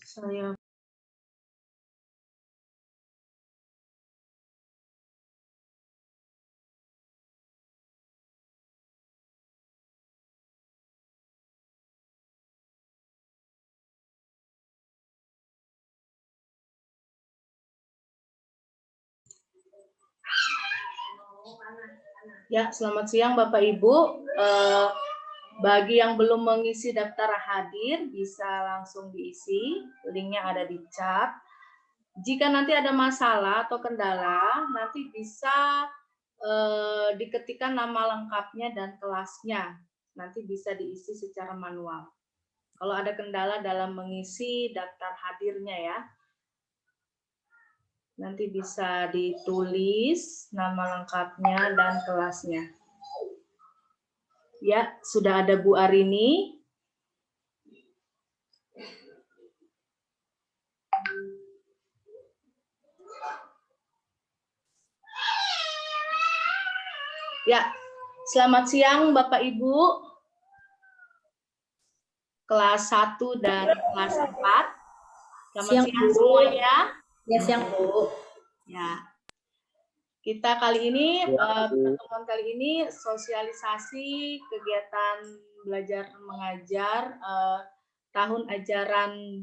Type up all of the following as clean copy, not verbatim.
Saya Ya, selamat siang Bapak Ibu. Bagi yang belum mengisi daftar hadir, bisa langsung diisi. Linknya ada di chat. Jika nanti ada masalah atau kendala, nanti bisa diketikkan nama lengkapnya dan kelasnya. Nanti bisa diisi secara manual. Kalau ada kendala dalam mengisi daftar hadirnya ya, nanti bisa ditulis nama lengkapnya dan kelasnya. Ya, sudah ada Bu Arini. Ya, selamat siang Bapak Ibu. Kelas 1 dan kelas 4. Selamat siang semuanya. Ya, siang Bu. Ya. Kita kali ini, pertemuan kali ini sosialisasi kegiatan belajar mengajar tahun ajaran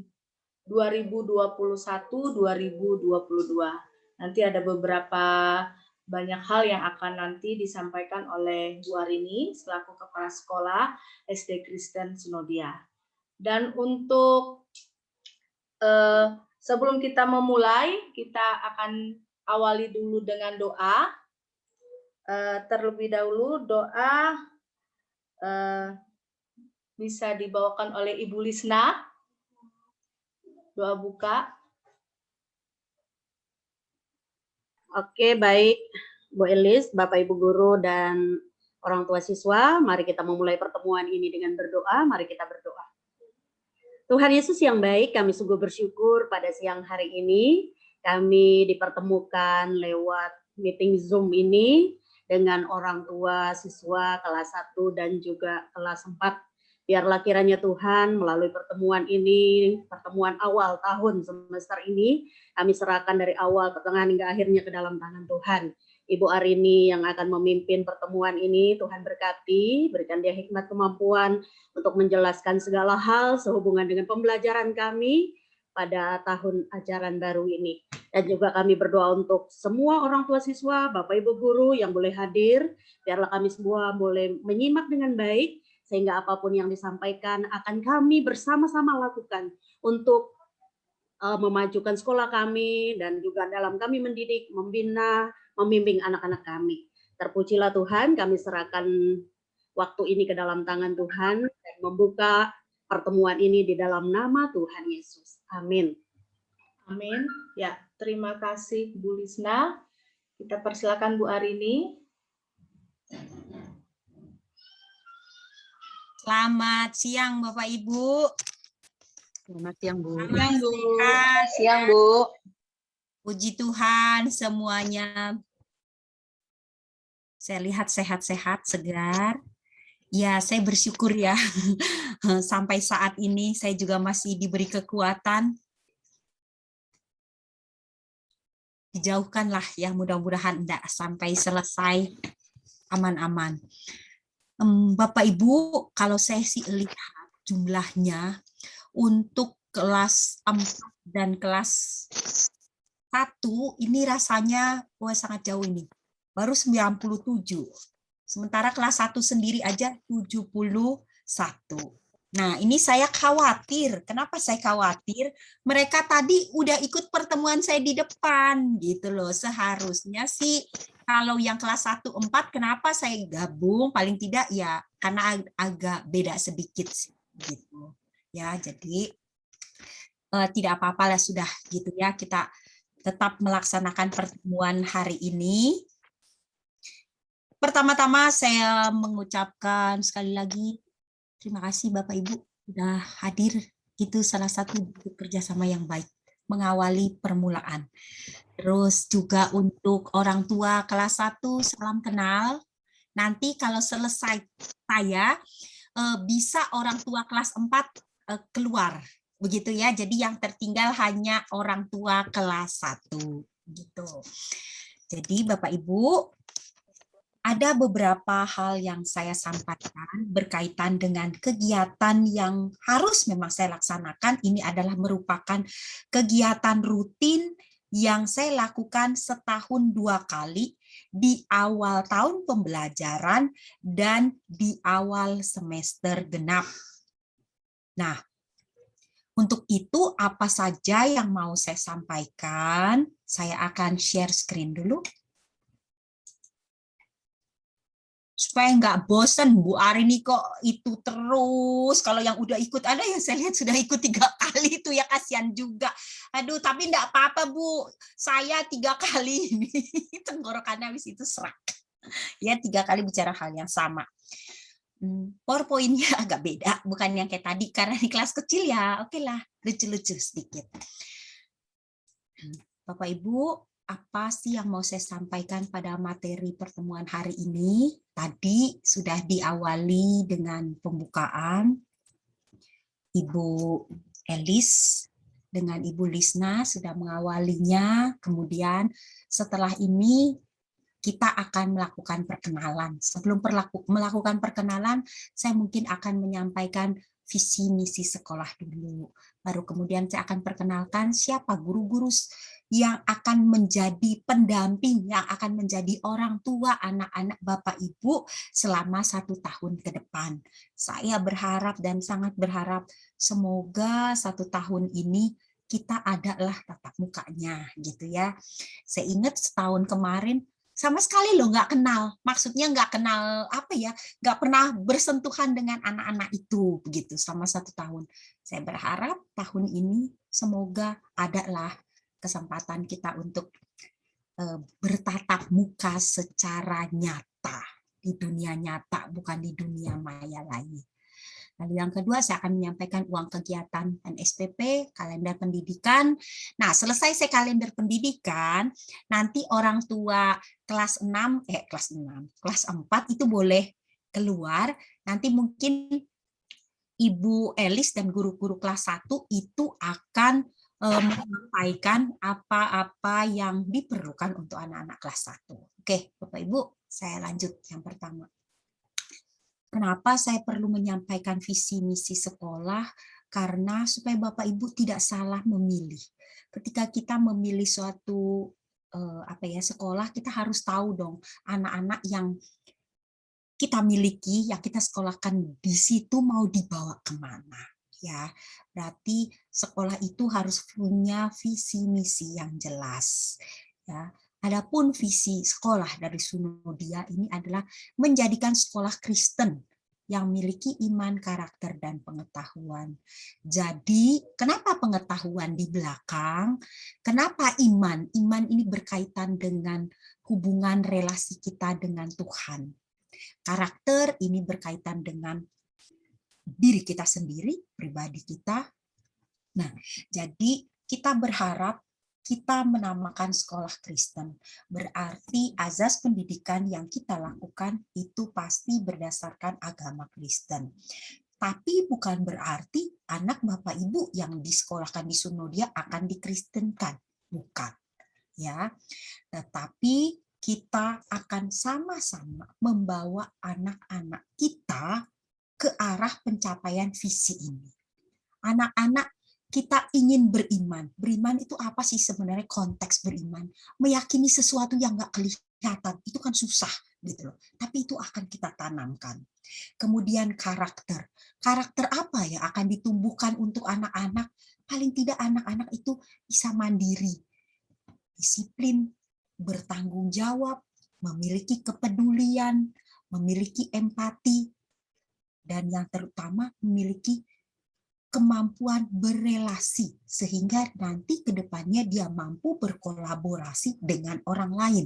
2021-2022. Nanti ada beberapa banyak hal yang akan nanti disampaikan oleh Bu Arini selaku Kepala Sekolah SD Kristen Sinodia. Dan untuk sebelum kita memulai, kita akan awali dulu dengan doa. Terlebih dahulu doa bisa dibawakan oleh Ibu Lisna. Doa buka. Oke, baik Bu Elis, Bapak Ibu guru dan orang tua siswa, mari kita memulai pertemuan ini dengan berdoa. Mari kita berdoa. Tuhan Yesus yang baik, kami sungguh bersyukur pada siang hari ini kami dipertemukan lewat meeting Zoom ini dengan orang tua siswa kelas 1 dan juga kelas 4. Biarlah kiranya Tuhan melalui pertemuan ini, pertemuan awal tahun semester ini, kami serahkan dari awal, pertengahan hingga akhirnya ke dalam tangan Tuhan. Ibu Arini yang akan memimpin pertemuan ini, Tuhan berkati, berikan dia hikmat kemampuan untuk menjelaskan segala hal sehubungan dengan pembelajaran kami pada tahun ajaran baru ini. Dan juga kami berdoa untuk semua orang tua siswa, Bapak Ibu guru yang boleh hadir, biarlah kami semua boleh menyimak dengan baik, sehingga apapun yang disampaikan akan kami bersama-sama lakukan untuk memajukan sekolah kami dan juga dalam kami mendidik, membina, membimbing anak-anak kami. Terpujilah Tuhan, kami serahkan waktu ini ke dalam tangan Tuhan dan membuka pertemuan ini di dalam nama Tuhan Yesus. Amin. Amin. Ya, terima kasih Bu Lisna. Kita persilakan Bu Arini. Selamat siang Bapak Ibu. Selamat siang Bu. Selamat Bu. Siang Bu. Puji Tuhan semuanya. Saya lihat sehat-sehat, segar. Ya, saya bersyukur ya. Sampai saat ini saya juga masih diberi kekuatan. Dijauhkanlah ya, mudah-mudahan enggak sampai selesai aman-aman. Bapak Ibu, kalau saya sih lihat jumlahnya untuk kelas 4 dan kelas 1 ini rasanya sangat jauh ini. Baru 97. Sementara kelas 1 sendiri aja 71. Nah, ini saya khawatir. Kenapa saya khawatir? Mereka tadi udah ikut pertemuan saya di depan gitu loh. Seharusnya sih kalau yang kelas 1 4 kenapa saya gabung? Paling tidak ya karena agak beda sedikit sih gitu. Ya, jadi tidak apa-apa lah sudah gitu ya. Kita tetap melaksanakan pertemuan hari ini. Pertama-tama saya mengucapkan sekali lagi terima kasih Bapak Ibu sudah hadir. Itu salah satu kerjasama yang baik mengawali permulaan. Terus juga untuk orang tua kelas 1 salam kenal. Nanti kalau selesai saya bisa orang tua kelas 4 keluar begitu ya. Jadi yang tertinggal hanya orang tua kelas 1 gitu. Jadi Bapak Ibu, ada beberapa hal yang saya sampaikan berkaitan dengan kegiatan yang harus memang saya laksanakan. Ini adalah merupakan kegiatan rutin yang saya lakukan setahun 2 kali di awal tahun pembelajaran dan di awal semester genap. Nah, untuk itu apa saja yang mau saya sampaikan? Saya akan share screen dulu. Supaya nggak bosen, Bu Arini kok itu terus. Kalau yang udah ikut ada yang saya lihat sudah ikut 3 kali itu ya, kasihan juga. Aduh, tapi nggak apa-apa Bu, saya 3 kali ini tenggorokannya habis itu serak. Ya 3 kali bicara hal yang sama. PowerPoint-nya agak beda, bukan yang kayak tadi karena di kelas kecil ya. Oke lah, lucu-lucu sedikit. Bapak Ibu, apa sih yang mau saya sampaikan pada materi pertemuan hari ini? Tadi sudah diawali dengan pembukaan. Ibu Elis dengan Ibu Lisna sudah mengawalinya. Kemudian setelah ini kita akan melakukan perkenalan. Sebelum melakukan perkenalan, saya mungkin akan menyampaikan visi misi sekolah dulu. Baru kemudian saya akan perkenalkan siapa guru-guru yang akan menjadi pendamping, yang akan menjadi orang tua anak-anak Bapak Ibu selama 1 tahun ke depan. Saya berharap dan sangat berharap semoga 1 tahun ini kita adalah tatap mukanya gitu ya. Saya ingat setahun kemarin sama sekali loh nggak kenal, maksudnya nggak kenal apa ya, nggak pernah bersentuhan dengan anak-anak itu begitu selama 1 tahun. Saya berharap tahun ini semoga adalah kesempatan kita untuk bertatap muka secara nyata di dunia nyata, bukan di dunia maya lain. Lalu yang kedua, saya akan menyampaikan uang kegiatan dan SPP, kalender pendidikan. Nah, selesai saya kalender pendidikan, nanti orang tua kelas 4 itu boleh keluar. Nanti mungkin Ibu Elis dan guru-guru kelas 1 itu akan menyampaikan apa-apa yang diperlukan untuk anak-anak kelas 1. Oke, Bapak Ibu, saya lanjut yang pertama. Kenapa saya perlu menyampaikan visi misi sekolah? Karena supaya Bapak Ibu tidak salah memilih. Ketika kita memilih suatu sekolah, kita harus tahu dong anak-anak yang kita miliki, yang kita sekolahkan di situ mau dibawa kemana. Ya, berarti sekolah itu harus punya visi misi yang jelas. Ya, adapun visi sekolah dari Sunodia ini adalah menjadikan sekolah Kristen yang memiliki iman, karakter, dan pengetahuan. Jadi, kenapa pengetahuan di belakang? Kenapa iman? Iman ini berkaitan dengan hubungan relasi kita dengan Tuhan. Karakter ini berkaitan dengan diri kita sendiri, pribadi kita. Nah, jadi kita berharap kita menamakan sekolah Kristen. Berarti azas pendidikan yang kita lakukan itu pasti berdasarkan agama Kristen. Tapi bukan berarti anak Bapak Ibu yang disekolahkan di Sunodia akan dikristenkan. Bukan. Ya. Tetapi kita akan sama-sama membawa anak-anak kita ke arah pencapaian visi ini. Anak-anak kita ingin beriman. Beriman itu apa sih sebenarnya konteks beriman? Meyakini sesuatu yang nggak kelihatan, itu kan susah gitu loh. Tapi itu akan kita tanamkan. Kemudian karakter. Karakter apa yang akan ditumbuhkan untuk anak-anak? Paling tidak anak-anak itu bisa mandiri, disiplin, bertanggung jawab, memiliki kepedulian, memiliki empati, dan yang terutama memiliki kemampuan berelasi sehingga nanti ke depannya dia mampu berkolaborasi dengan orang lain.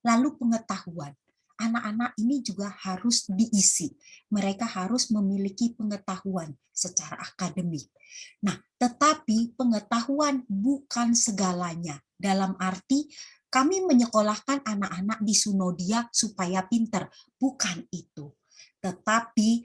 Lalu pengetahuan. Anak-anak ini juga harus diisi. Mereka harus memiliki pengetahuan secara akademik. Nah, tetapi pengetahuan bukan segalanya. Dalam arti kami menyekolahkan anak-anak di Sunodia supaya pintar. Bukan itu. Tetapi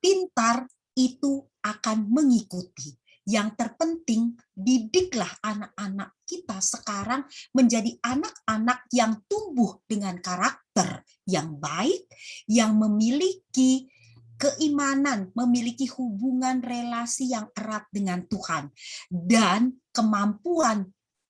pintar itu akan mengikuti. Yang terpenting, didiklah anak-anak kita sekarang menjadi anak-anak yang tumbuh dengan karakter yang baik, yang memiliki keimanan, memiliki hubungan relasi yang erat dengan Tuhan, dan kemampuan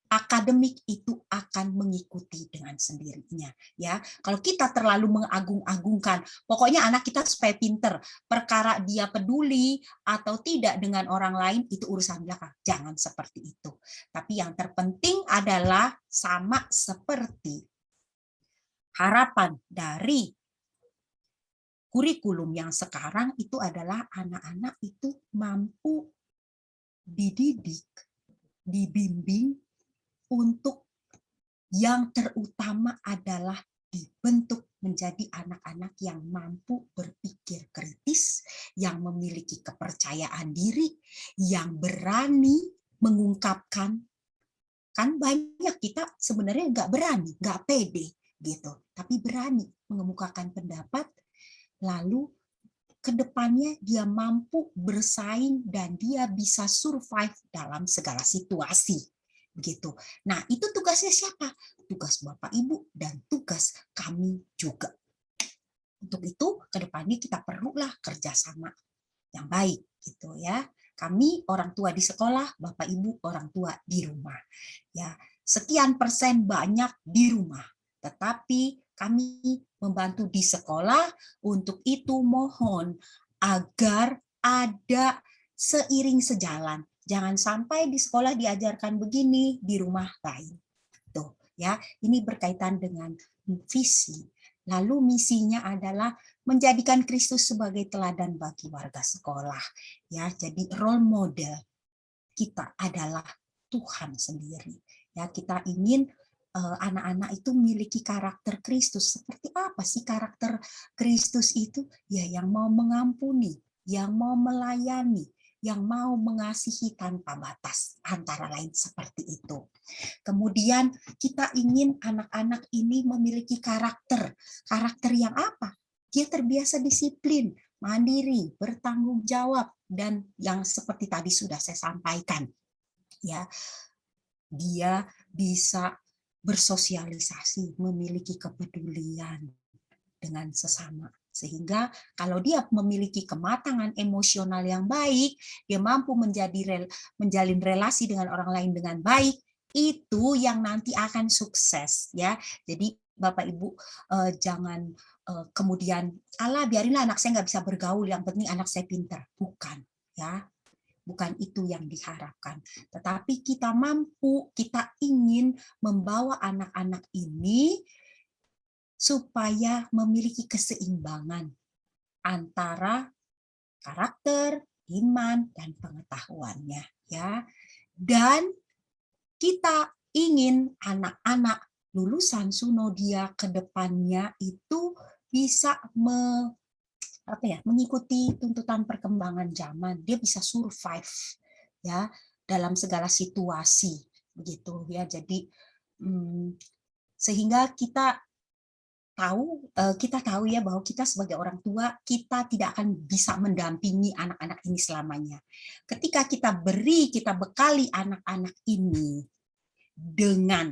akademik itu akan mengikuti dengan sendirinya, ya. Kalau kita terlalu mengagung-agungkan, pokoknya anak kita supaya pinter, perkara dia peduli atau tidak dengan orang lain itu urusan belakang. Jangan seperti itu. Tapi yang terpenting adalah sama seperti harapan dari kurikulum yang sekarang itu adalah anak-anak itu mampu dididik, dibimbing untuk yang terutama adalah dibentuk menjadi anak-anak yang mampu berpikir kritis, yang memiliki kepercayaan diri, yang berani mengungkapkan. Kan banyak kita sebenarnya nggak berani, nggak pede gitu, tapi berani mengemukakan pendapat, lalu kedepannya dia mampu bersaing dan dia bisa survive dalam segala situasi. Begitu. Nah, itu tugasnya siapa? Tugas Bapak Ibu dan tugas kami juga. Untuk itu, ke depannya kita perlulah kerjasama yang baik, gitu ya. Kami orang tua di sekolah, Bapak Ibu orang tua di rumah. Ya, sekian persen banyak di rumah, tetapi kami membantu di sekolah. Untuk itu mohon agar ada seiring sejalan. Jangan sampai di sekolah diajarkan begini, di rumah lain. Tuh, ya, ini berkaitan dengan visi. Lalu misinya adalah menjadikan Kristus sebagai teladan bagi warga sekolah. Ya, jadi role model kita adalah Tuhan sendiri. Ya, kita ingin anak-anak itu memiliki karakter Kristus. Seperti apa sih karakter Kristus itu? Ya, yang mau mengampuni, yang mau melayani, yang mau mengasihi tanpa batas, antara lain seperti itu. Kemudian kita ingin anak-anak ini memiliki karakter. Karakter yang apa? Dia terbiasa disiplin, mandiri, bertanggung jawab, dan yang seperti tadi sudah saya sampaikan. Ya, dia bisa bersosialisasi, memiliki kepedulian dengan sesama. Sehingga kalau dia memiliki kematangan emosional yang baik, dia mampu menjalin relasi dengan orang lain dengan baik, itu yang nanti akan sukses, ya. Jadi Bapak Ibu jangan kemudian biarinlah anak saya nggak bisa bergaul, yang penting anak saya pintar. Bukan, ya. Bukan itu yang diharapkan. Tetapi kita mampu, kita ingin membawa anak-anak ini supaya memiliki keseimbangan antara karakter, iman, dan pengetahuannya, ya. Dan kita ingin anak-anak lulusan Sunodia ke depannya itu bisa mengikuti tuntutan perkembangan zaman. Dia bisa survive, ya, dalam segala situasi, begitu, ya. Jadi sehingga kita tahu ya bahwa kita sebagai orang tua, kita tidak akan bisa mendampingi anak-anak ini selamanya. Ketika kita bekali anak-anak ini dengan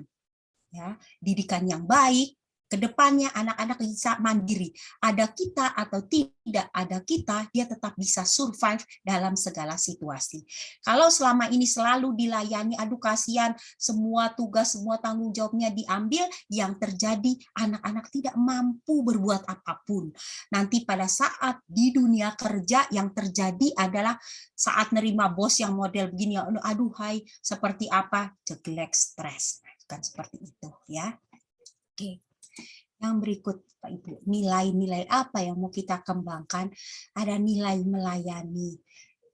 didikan yang baik, kedepannya anak-anak bisa mandiri. Ada kita atau tidak ada kita, dia tetap bisa survive dalam segala situasi. Kalau selama ini selalu dilayani, aduh kasihan, semua tugas, semua tanggung jawabnya diambil, yang terjadi anak-anak tidak mampu berbuat apapun. Nanti pada saat di dunia kerja yang terjadi adalah saat nerima bos yang model begini, aduh hai, seperti apa, jeglek, stres. Kan seperti itu, ya. Oke. Yang berikut, Pak Ibu, nilai-nilai apa yang mau kita kembangkan? Ada nilai melayani,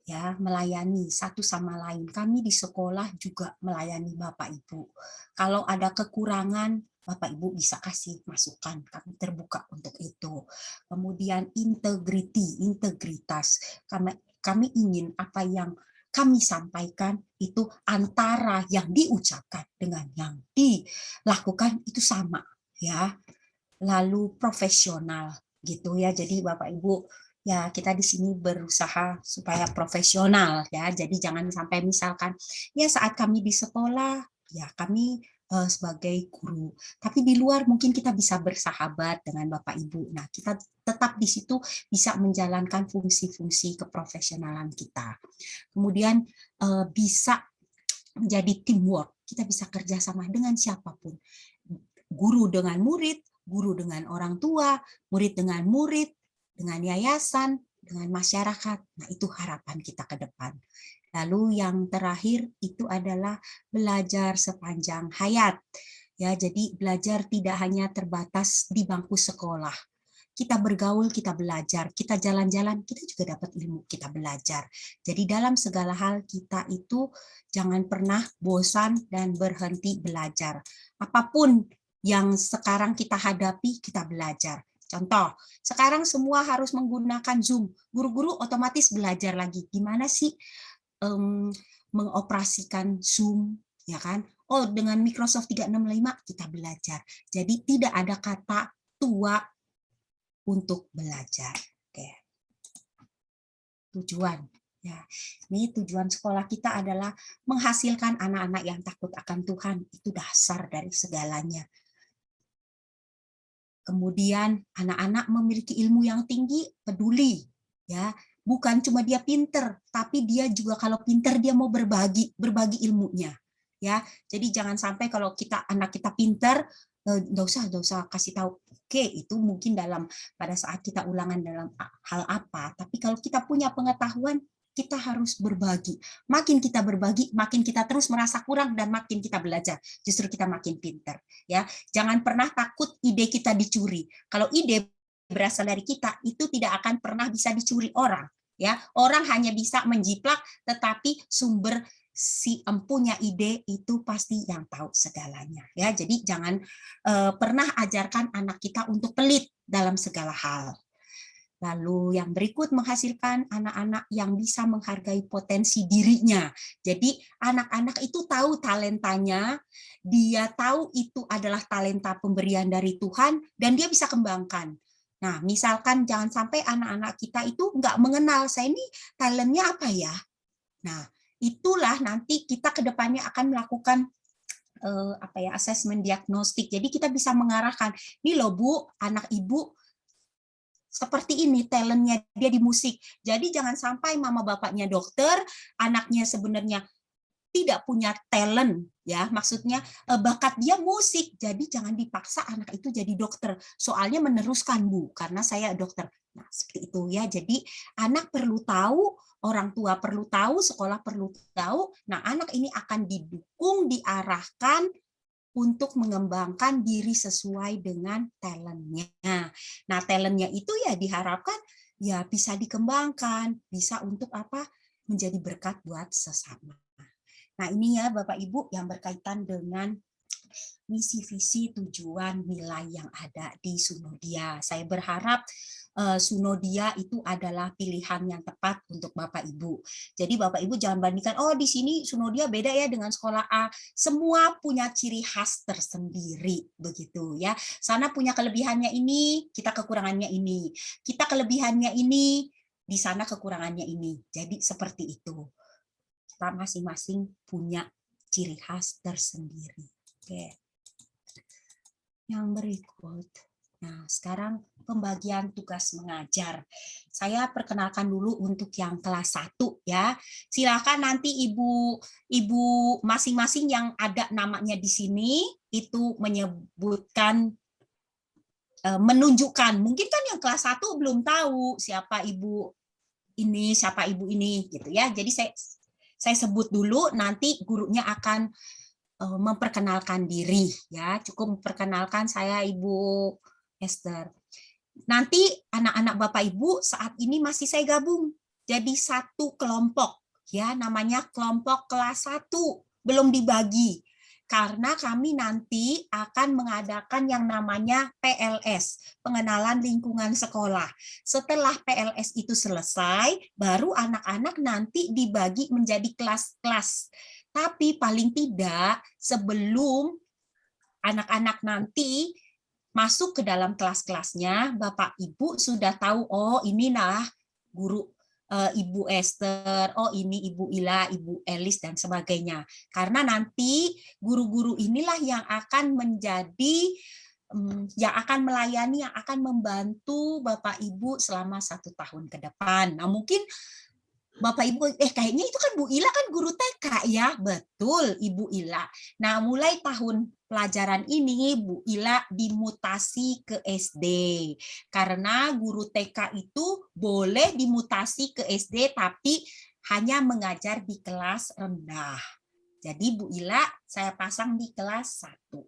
ya, melayani satu sama lain. Kami di sekolah juga melayani Bapak Ibu. Kalau ada kekurangan, Bapak Ibu bisa kasih masukan, kami terbuka untuk itu. Kemudian integritas. Kami ingin apa yang kami sampaikan itu antara yang diucapkan dengan yang dilakukan itu sama, ya. Lalu profesional, gitu ya. Jadi Bapak Ibu ya kita di sini berusaha supaya profesional ya. Jadi jangan sampai misalkan ya saat kami di sekolah ya kami sebagai guru, tapi di luar mungkin kita bisa bersahabat dengan Bapak Ibu. Nah, kita tetap di situ bisa menjalankan fungsi-fungsi keprofesionalan kita. Kemudian bisa menjadi teamwork. Kita bisa kerjasama dengan siapapun. Guru dengan murid, guru dengan orang tua, murid dengan murid, dengan yayasan, dengan masyarakat. Nah, itu harapan kita ke depan. Lalu yang terakhir itu adalah belajar sepanjang hayat. Ya, jadi belajar tidak hanya terbatas di bangku sekolah. Kita bergaul, kita belajar, kita jalan-jalan, kita juga dapat ilmu, kita belajar. Jadi dalam segala hal kita itu jangan pernah bosan dan berhenti belajar. Apapun yang sekarang kita hadapi, kita belajar. Contoh, sekarang semua harus menggunakan Zoom. Guru-guru otomatis belajar lagi. Gimana sih mengoperasikan Zoom, ya kan? Oh, dengan Microsoft 365 kita belajar. Jadi tidak ada kata tua untuk belajar. Oke. Tujuan. Ya, ini tujuan sekolah kita adalah menghasilkan anak-anak yang takut akan Tuhan. Itu dasar dari segalanya. Kemudian anak-anak memiliki ilmu yang tinggi, peduli, ya. Bukan cuma dia pinter, tapi dia juga kalau pinter dia mau berbagi ilmunya, ya. Jadi jangan sampai kalau anak kita pinter, nggak usah kasih tahu. Oke, itu mungkin pada saat kita ulangan dalam hal apa. Tapi kalau kita punya pengetahuan, kita harus berbagi. Makin kita berbagi, makin kita terus merasa kurang dan makin kita belajar. Justru kita makin pinter, ya. Jangan pernah takut ide kita dicuri. Kalau ide berasal dari kita, itu tidak akan pernah bisa dicuri orang, ya. Orang hanya bisa menjiplak, tetapi sumber si empunya ide itu pasti yang tahu segalanya, ya. Jadi jangan pernah ajarkan anak kita untuk pelit dalam segala hal. Lalu yang berikut, menghasilkan anak-anak yang bisa menghargai potensi dirinya. Jadi anak-anak itu tahu talentanya, dia tahu itu adalah talenta pemberian dari Tuhan, dan dia bisa kembangkan. Nah, misalkan jangan sampai anak-anak kita itu nggak mengenal, saya ini talentnya apa ya? Nah, itulah nanti kita ke depannya akan melakukan asesmen diagnostik. Jadi kita bisa mengarahkan, ini loh Bu, anak Ibu seperti ini talentnya dia di musik. Jadi jangan sampai mama bapaknya dokter, anaknya sebenarnya tidak punya talent, ya, maksudnya bakat dia musik. Jadi jangan dipaksa anak itu jadi dokter. Soalnya meneruskan Bu, karena saya dokter. Nah, seperti itu ya. Jadi anak perlu tahu, orang tua perlu tahu, sekolah perlu tahu. Nah, anak ini akan didukung, diarahkan untuk mengembangkan diri sesuai dengan talentnya. Nah, talentnya itu ya diharapkan ya bisa dikembangkan, bisa untuk apa? Menjadi berkat buat sesama. Nah, ini ya Bapak Ibu yang berkaitan dengan misi, visi, tujuan, nilai yang ada di Sunodia. Saya berharap Sunodia itu adalah pilihan yang tepat untuk Bapak Ibu. Jadi Bapak Ibu jangan bandingkan, oh di sini Sunodia beda ya dengan sekolah A. Semua punya ciri khas tersendiri, begitu ya. Sana punya kelebihannya ini, kita kekurangannya ini. Kita kelebihannya ini, di sana kekurangannya ini. Jadi seperti itu. Kita masing-masing punya ciri khas tersendiri. Oke. Yang berikut. Nah, sekarang pembagian tugas mengajar. Saya perkenalkan dulu untuk yang kelas 1 ya. Silakan nanti ibu masing-masing yang ada namanya di sini itu menyebutkan, menunjukkan. Mungkin kan yang kelas 1 belum tahu siapa ibu ini gitu ya. Jadi saya sebut dulu, nanti gurunya akan memperkenalkan diri ya. Cukup memperkenalkan, saya Ibu Esther. Nanti anak-anak Bapak Ibu saat ini masih saya gabung jadi satu kelompok ya, namanya kelompok kelas 1, belum dibagi. Karena kami nanti akan mengadakan yang namanya PLS, pengenalan lingkungan sekolah. Setelah PLS itu selesai, baru anak-anak nanti dibagi menjadi kelas-kelas. Tapi paling tidak sebelum anak-anak nanti masuk ke dalam kelas-kelasnya, Bapak Ibu sudah tahu, oh ini nah guru Ibu Esther, oh ini Ibu Ila, Ibu Elis, dan sebagainya. Karena nanti guru-guru inilah yang akan menjadi, yang akan melayani, yang akan membantu Bapak Ibu selama 1 tahun ke depan. Nah mungkin Bapak Ibu, kayaknya itu kan Bu Ila kan guru TK ya, betul Ibu Ila. Nah mulai tahun pelajaran ini Bu Ila dimutasi ke SD, karena guru TK itu boleh dimutasi ke SD tapi hanya mengajar di kelas rendah. Jadi Bu Ila saya pasang di kelas 1.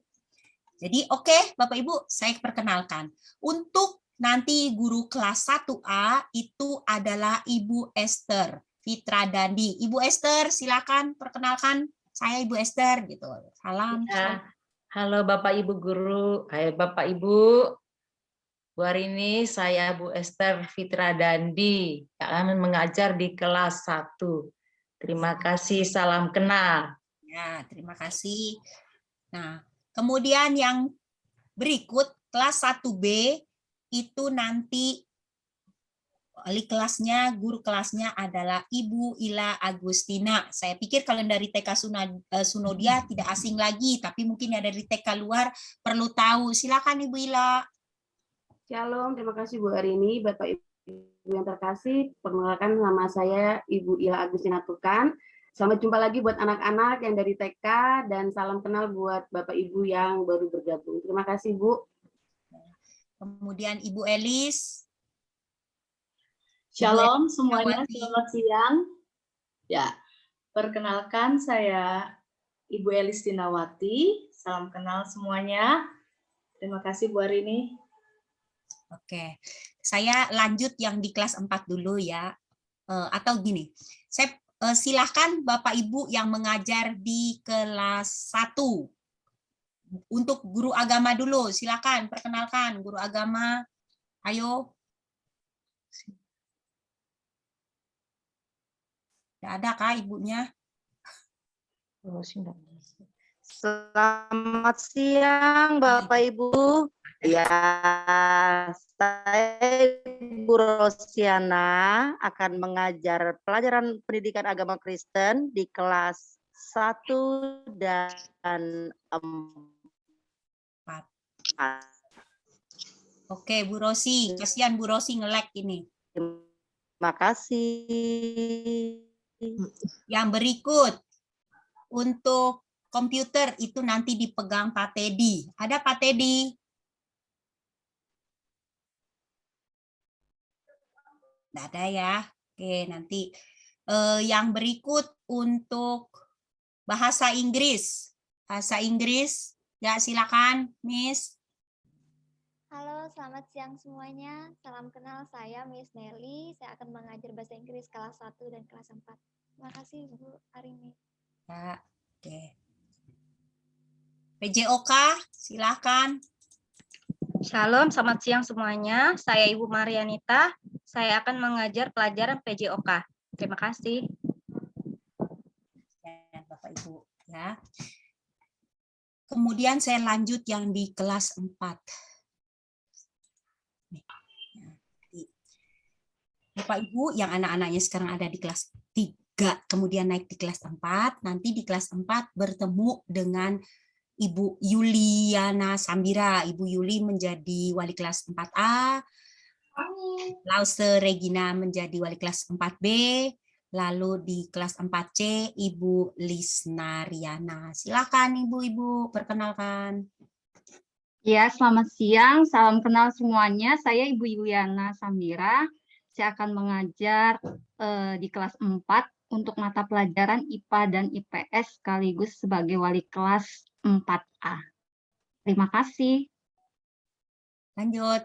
Jadi oke, Bapak Ibu saya perkenalkan. Untuk nanti guru kelas 1A itu adalah Ibu Esther Fitradandi. Ibu Esther, silakan perkenalkan. Saya Ibu Esther gitu. Salam. Ya. Halo Bapak Ibu guru, hai Bapak Ibu. Hari ini saya Bu Esther Fitradandi yang akan mengajar di kelas 1. Terima kasih, salam kenal. Ya, terima kasih. Nah, kemudian yang berikut kelas 1B itu nanti wali kelasnya, guru kelasnya adalah Ibu Ila Agustina. Saya pikir kalau dari TK Sunodia tidak asing lagi, tapi mungkin yang dari TK luar perlu tahu. Silakan Ibu Ila. Shalom, terima kasih Bu Arini, Bapak Ibu yang terkasih. Perkenalkan nama saya Ibu Ila Agustina Tukan. Selamat jumpa lagi buat anak-anak yang dari TK dan salam kenal buat Bapak Ibu yang baru bergabung. Terima kasih Bu. Kemudian Ibu Elis. Shalom semuanya, selamat siang. Ya, perkenalkan saya Ibu Elis Dinawati. Salam kenal semuanya. Terima kasih Bu Arini. Oke, saya lanjut yang di kelas 4 dulu ya. Atau gini, saya silahkan Bapak Ibu yang mengajar di kelas 1. Untuk guru agama dulu, silakan perkenalkan guru agama. Ayo. Tidak ada kah ibunya? Selamat siang Bapak Ibu. Ya, saya Ibu Rosiana akan mengajar pelajaran pendidikan agama Kristen di kelas 1 dan 4. Oke, Bu Rosi. Kasihan Bu Rosi nge-lag ini. Terima kasih. Yang berikut, untuk komputer itu nanti dipegang Pak Teddy. Ada Pak Teddy? Tidak ada ya. Oke, nanti yang berikut untuk bahasa Inggris. Bahasa Inggris, ya silakan, Miss. Halo, selamat siang semuanya. Salam kenal, saya Miss Nelly. Saya akan mengajar bahasa Inggris kelas 1 dan kelas 4. Terima kasih Bu Arini. Ya, oke. PJOK, silakan. Shalom, selamat siang semuanya. Saya Ibu Marianita. Saya akan mengajar pelajaran PJOK. Terima kasih. Ya, Bapak Ibu. Ya. Kemudian saya lanjut yang di kelas 4. Bapak Ibu yang anak-anaknya sekarang ada di kelas 3, kemudian naik di kelas 4, nanti di kelas 4 bertemu dengan Ibu Yuliana Sambira. Ibu Yuli menjadi wali kelas 4A, Lause Regina menjadi wali kelas 4B, lalu di kelas 4C Ibu Lisnariana. Silakan Ibu-ibu perkenalkan. Ya, selamat siang. Salam kenal semuanya. Saya Ibu Yuliana Sambira. Saya akan mengajar di kelas 4 untuk mata pelajaran IPA dan IPS sekaligus sebagai wali kelas 4A. Terima kasih. Lanjut.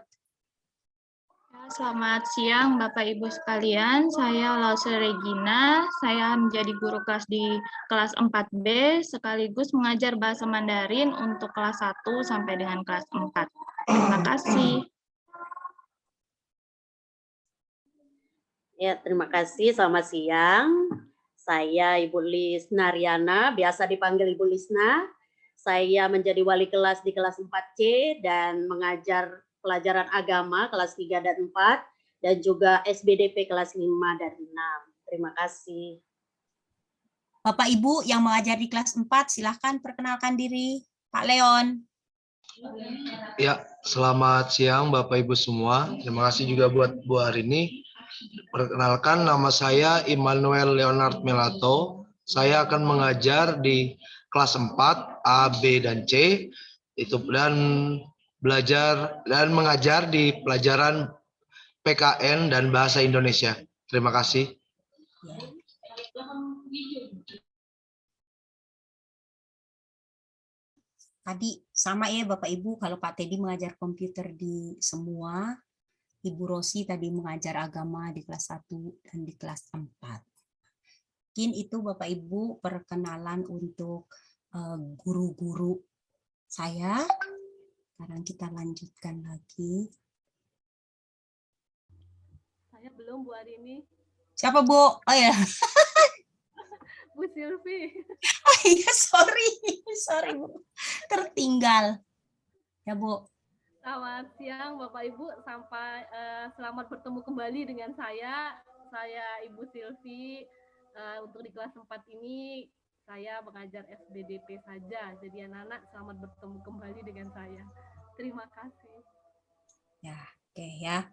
Selamat siang Bapak Ibu sekalian. Saya Lause Regina. Saya menjadi guru kelas di kelas 4B sekaligus mengajar bahasa Mandarin untuk kelas 1 sampai dengan kelas 4. Terima kasih. Ya, terima kasih. Selamat siang. Saya Ibu Lisnariana, biasa dipanggil Ibu Lisna. Saya menjadi wali kelas di kelas 4C dan mengajar pelajaran agama kelas 3 dan 4 dan juga SBDP kelas 5 dan 6. Terima kasih. Bapak Ibu yang mengajar di kelas 4, silahkan perkenalkan diri. Pak Leon. Ya, selamat siang Bapak Ibu semua. Terima kasih juga buat Bu Arini. Perkenalkan, nama saya Immanuel Leonard Melato. Saya akan mengajar di kelas 4 A, B, dan C. Dan belajar dan mengajar di pelajaran PKN dan Bahasa Indonesia. Terima kasih. Tadi sama ya Bapak Ibu, kalau Pak Teddy mengajar komputer di semua, Ibu Rosi tadi mengajar agama di kelas 1 dan di kelas 4. Mungkin itu Bapak Ibu perkenalan untuk guru-guru saya. Sekarang kita lanjutkan lagi. Saya belum Bu Arini. Siapa Bu? Oh ya. Bu Silvi. Oh iya, sorry Bu. Tertinggal. Ya Bu. Selamat siang Bapak Ibu, sampai selamat bertemu kembali dengan saya Ibu Silvi. Untuk di kelas 4 ini saya mengajar SBDP saja. Jadi anak-anak selamat bertemu kembali dengan saya. Terima kasih. Ya, oke ya.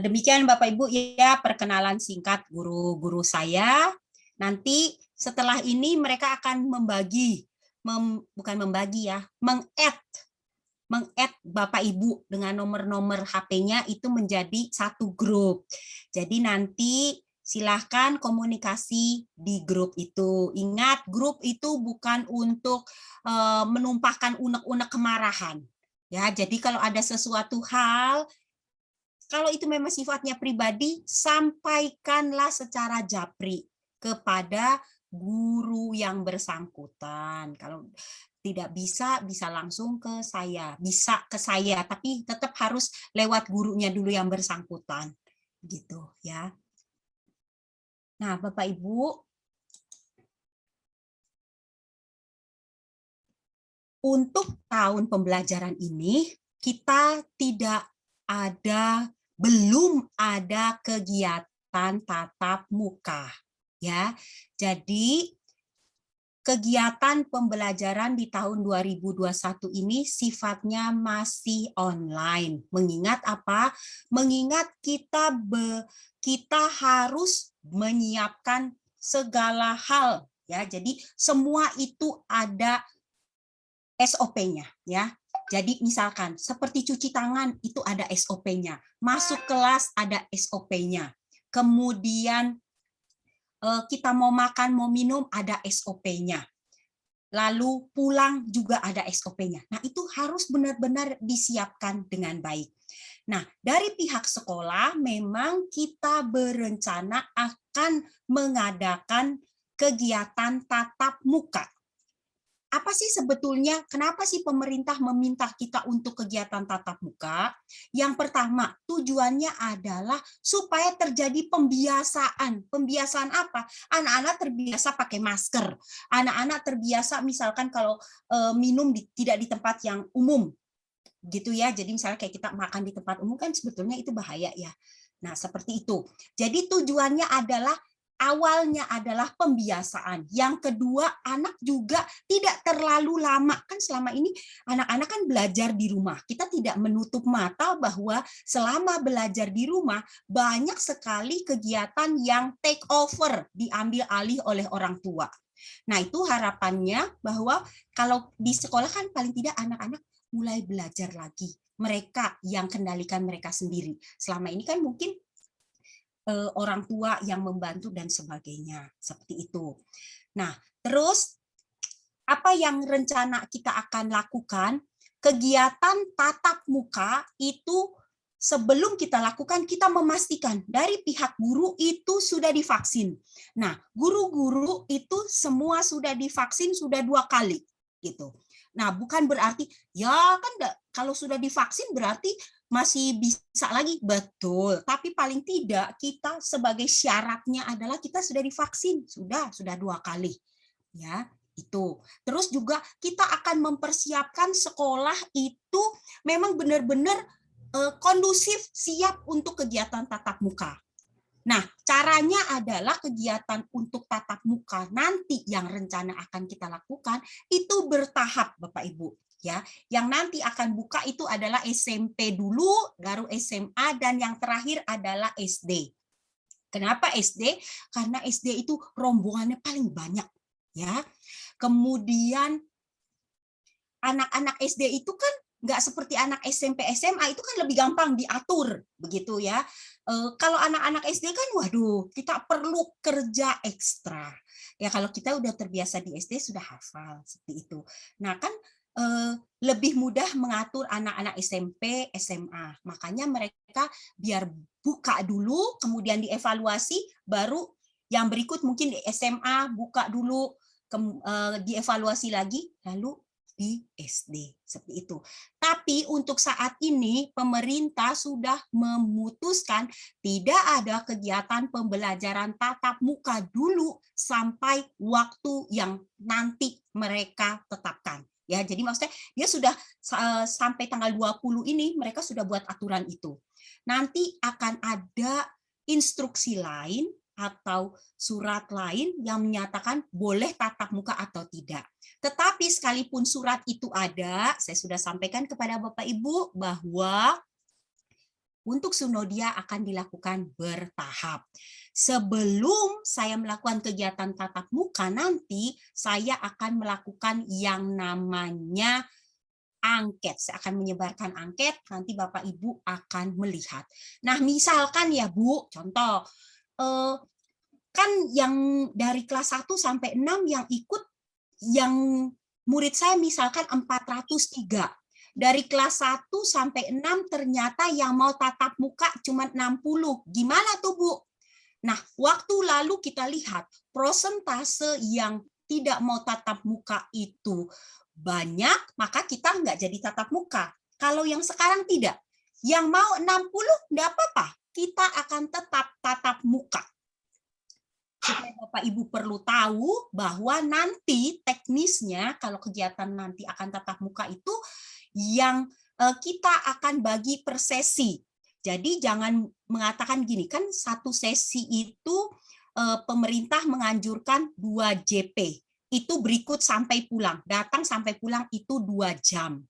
Demikian Bapak Ibu ya perkenalan singkat guru-guru saya. Nanti setelah ini mereka akan meng-add Bapak Ibu dengan nomor-nomor HP-nya itu menjadi satu grup. Jadi nanti silahkan komunikasi di grup itu. Ingat, grup itu bukan untuk menumpahkan unek-unek kemarahan. Ya, jadi kalau ada sesuatu hal, kalau itu memang sifatnya pribadi, sampaikanlah secara japri kepada guru yang bersangkutan. Kalau tidak bisa langsung ke saya. Bisa ke saya, tapi tetap harus lewat gurunya dulu yang bersangkutan. Gitu ya. Nah, Bapak Ibu, untuk tahun pembelajaran ini kita belum ada kegiatan tatap muka ya. Jadi kegiatan pembelajaran di tahun 2021 ini sifatnya masih online. Mengingat apa? Mengingat kita harus menyiapkan segala hal ya. Jadi semua itu ada SOP-nya ya. Jadi misalkan seperti cuci tangan itu ada SOP-nya. Masuk kelas ada SOP-nya. Kemudian kita mau makan, mau minum ada SOP-nya. Lalu pulang juga ada SOP-nya. Nah, itu harus benar-benar disiapkan dengan baik. Nah, dari pihak sekolah memang kita berencana akan mengadakan kegiatan tatap muka. Apa sih sebetulnya, kenapa sih pemerintah meminta kita untuk kegiatan tatap muka? Yang pertama, tujuannya adalah supaya terjadi pembiasaan. Pembiasaan apa? Anak-anak terbiasa pakai masker. Anak-anak terbiasa misalkan kalau minum tidak di tempat yang umum. Gitu ya. Jadi misalnya kayak kita makan di tempat umum kan sebetulnya itu bahaya ya. Nah, seperti itu. Jadi tujuannya adalah awalnya adalah pembiasaan. Yang kedua, anak juga tidak terlalu lama. Kan selama ini anak-anak kan belajar di rumah. Kita tidak menutup mata bahwa selama belajar di rumah, banyak sekali kegiatan yang take over, diambil alih oleh orang tua. Nah, itu harapannya bahwa kalau di sekolah kan paling tidak anak-anak mulai belajar lagi. Mereka yang kendalikan mereka sendiri. Selama ini kan mungkin orang tua yang membantu dan sebagainya, seperti itu. Nah, terus apa yang rencana kita akan lakukan? Kegiatan tatap muka itu sebelum kita lakukan, kita memastikan dari pihak guru itu sudah divaksin. Nah, guru-guru itu semua sudah divaksin sudah 2 kali, gitu. Nah, bukan berarti ya kan kalau sudah divaksin berarti masih bisa lagi, betul. Tapi paling tidak kita sebagai syaratnya adalah kita sudah divaksin, sudah 2 kali, ya. Itu. Terus juga kita akan mempersiapkan sekolah itu memang benar-benar kondusif, siap untuk kegiatan tatap muka. Nah, caranya adalah kegiatan untuk tatap muka nanti yang rencana akan kita lakukan itu bertahap, Bapak Ibu. Ya, yang nanti akan buka itu adalah SMP dulu, baru SMA, dan yang terakhir adalah SD. Kenapa SD? Karena SD itu rombongannya paling banyak, ya. Kemudian anak-anak SD itu kan nggak seperti anak SMP SMA, itu kan lebih gampang diatur begitu ya. Kalau anak-anak SD kan waduh, kita perlu kerja ekstra. Ya kalau kita udah terbiasa di SD sudah hafal seperti itu. Nah, kan lebih mudah mengatur anak-anak SMP, SMA. Makanya mereka biar buka dulu, kemudian dievaluasi, baru yang berikut mungkin di SMA buka dulu, dievaluasi lagi, lalu di SD, seperti itu. Tapi untuk saat ini pemerintah sudah memutuskan tidak ada kegiatan pembelajaran tatap muka dulu sampai waktu yang nanti mereka tetapkan. Ya, jadi maksudnya dia sudah sampai tanggal 20 ini mereka sudah buat aturan itu. Nanti akan ada instruksi lain atau surat lain yang menyatakan boleh tatap muka atau tidak. Tetapi sekalipun surat itu ada, saya sudah sampaikan kepada Bapak Ibu bahwa untuk Sunodia akan dilakukan bertahap. Sebelum saya melakukan kegiatan tatap muka nanti, saya akan melakukan yang namanya angket. Saya akan menyebarkan angket, nanti Bapak Ibu akan melihat. Nah, misalkan ya Bu, contoh, kan yang dari kelas 1 sampai 6 yang ikut, yang murid saya misalkan 403. Dari kelas 1 sampai 6 ternyata yang mau tatap muka cuma 60. Gimana tuh Bu? Nah, waktu lalu kita lihat persentase yang tidak mau tatap muka itu banyak, maka kita nggak jadi tatap muka. Kalau yang sekarang tidak, yang mau 60 nggak apa-apa, kita akan tetap tatap muka. Supaya Bapak Ibu perlu tahu bahwa nanti teknisnya kalau kegiatan nanti akan tatap muka itu yang kita akan bagi per sesi. Jadi jangan mengatakan gini, kan satu sesi itu pemerintah menganjurkan 2 JP. Itu berikut sampai pulang, datang sampai pulang itu 2 jam.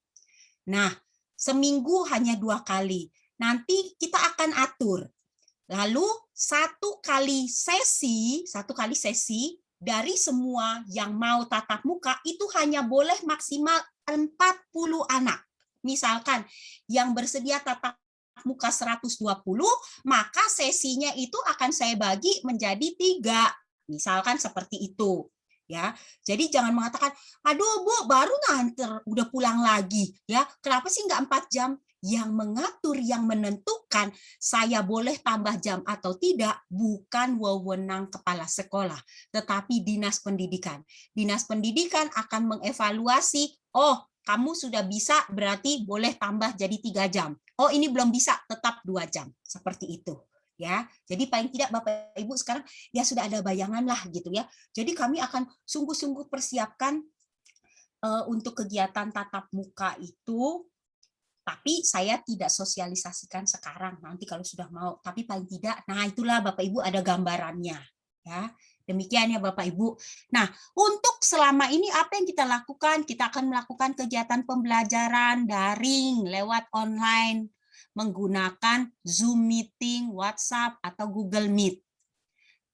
Nah, seminggu hanya 2 kali. Nanti kita akan atur. Lalu satu kali sesi dari semua yang mau tatap muka itu hanya boleh maksimal 40 anak. Misalkan yang bersedia tatap muka 120, maka sesinya itu akan saya bagi menjadi 3. Misalkan seperti itu. Ya, jadi jangan mengatakan, aduh Bu, baru nganter, udah pulang lagi. Ya, kenapa sih nggak 4 jam? Yang mengatur, yang menentukan saya boleh tambah jam atau tidak bukan wewenang kepala sekolah, tetapi dinas pendidikan. Dinas pendidikan akan mengevaluasi, oh kamu sudah bisa berarti boleh tambah jadi 3 jam. Oh ini belum bisa, tetap 2 jam. Seperti itu. Ya, jadi paling tidak Bapak Ibu sekarang ya sudah ada bayangan lah gitu ya. Jadi kami akan sungguh-sungguh persiapkan untuk kegiatan tatap muka itu. Tapi saya tidak sosialisasikan sekarang, nanti kalau sudah mau. Tapi paling tidak, nah itulah Bapak Ibu ada gambarannya. Ya, demikian ya Bapak Ibu. Nah, untuk selama ini apa yang kita lakukan? Kita akan melakukan kegiatan pembelajaran daring lewat online menggunakan Zoom Meeting, WhatsApp, atau Google Meet.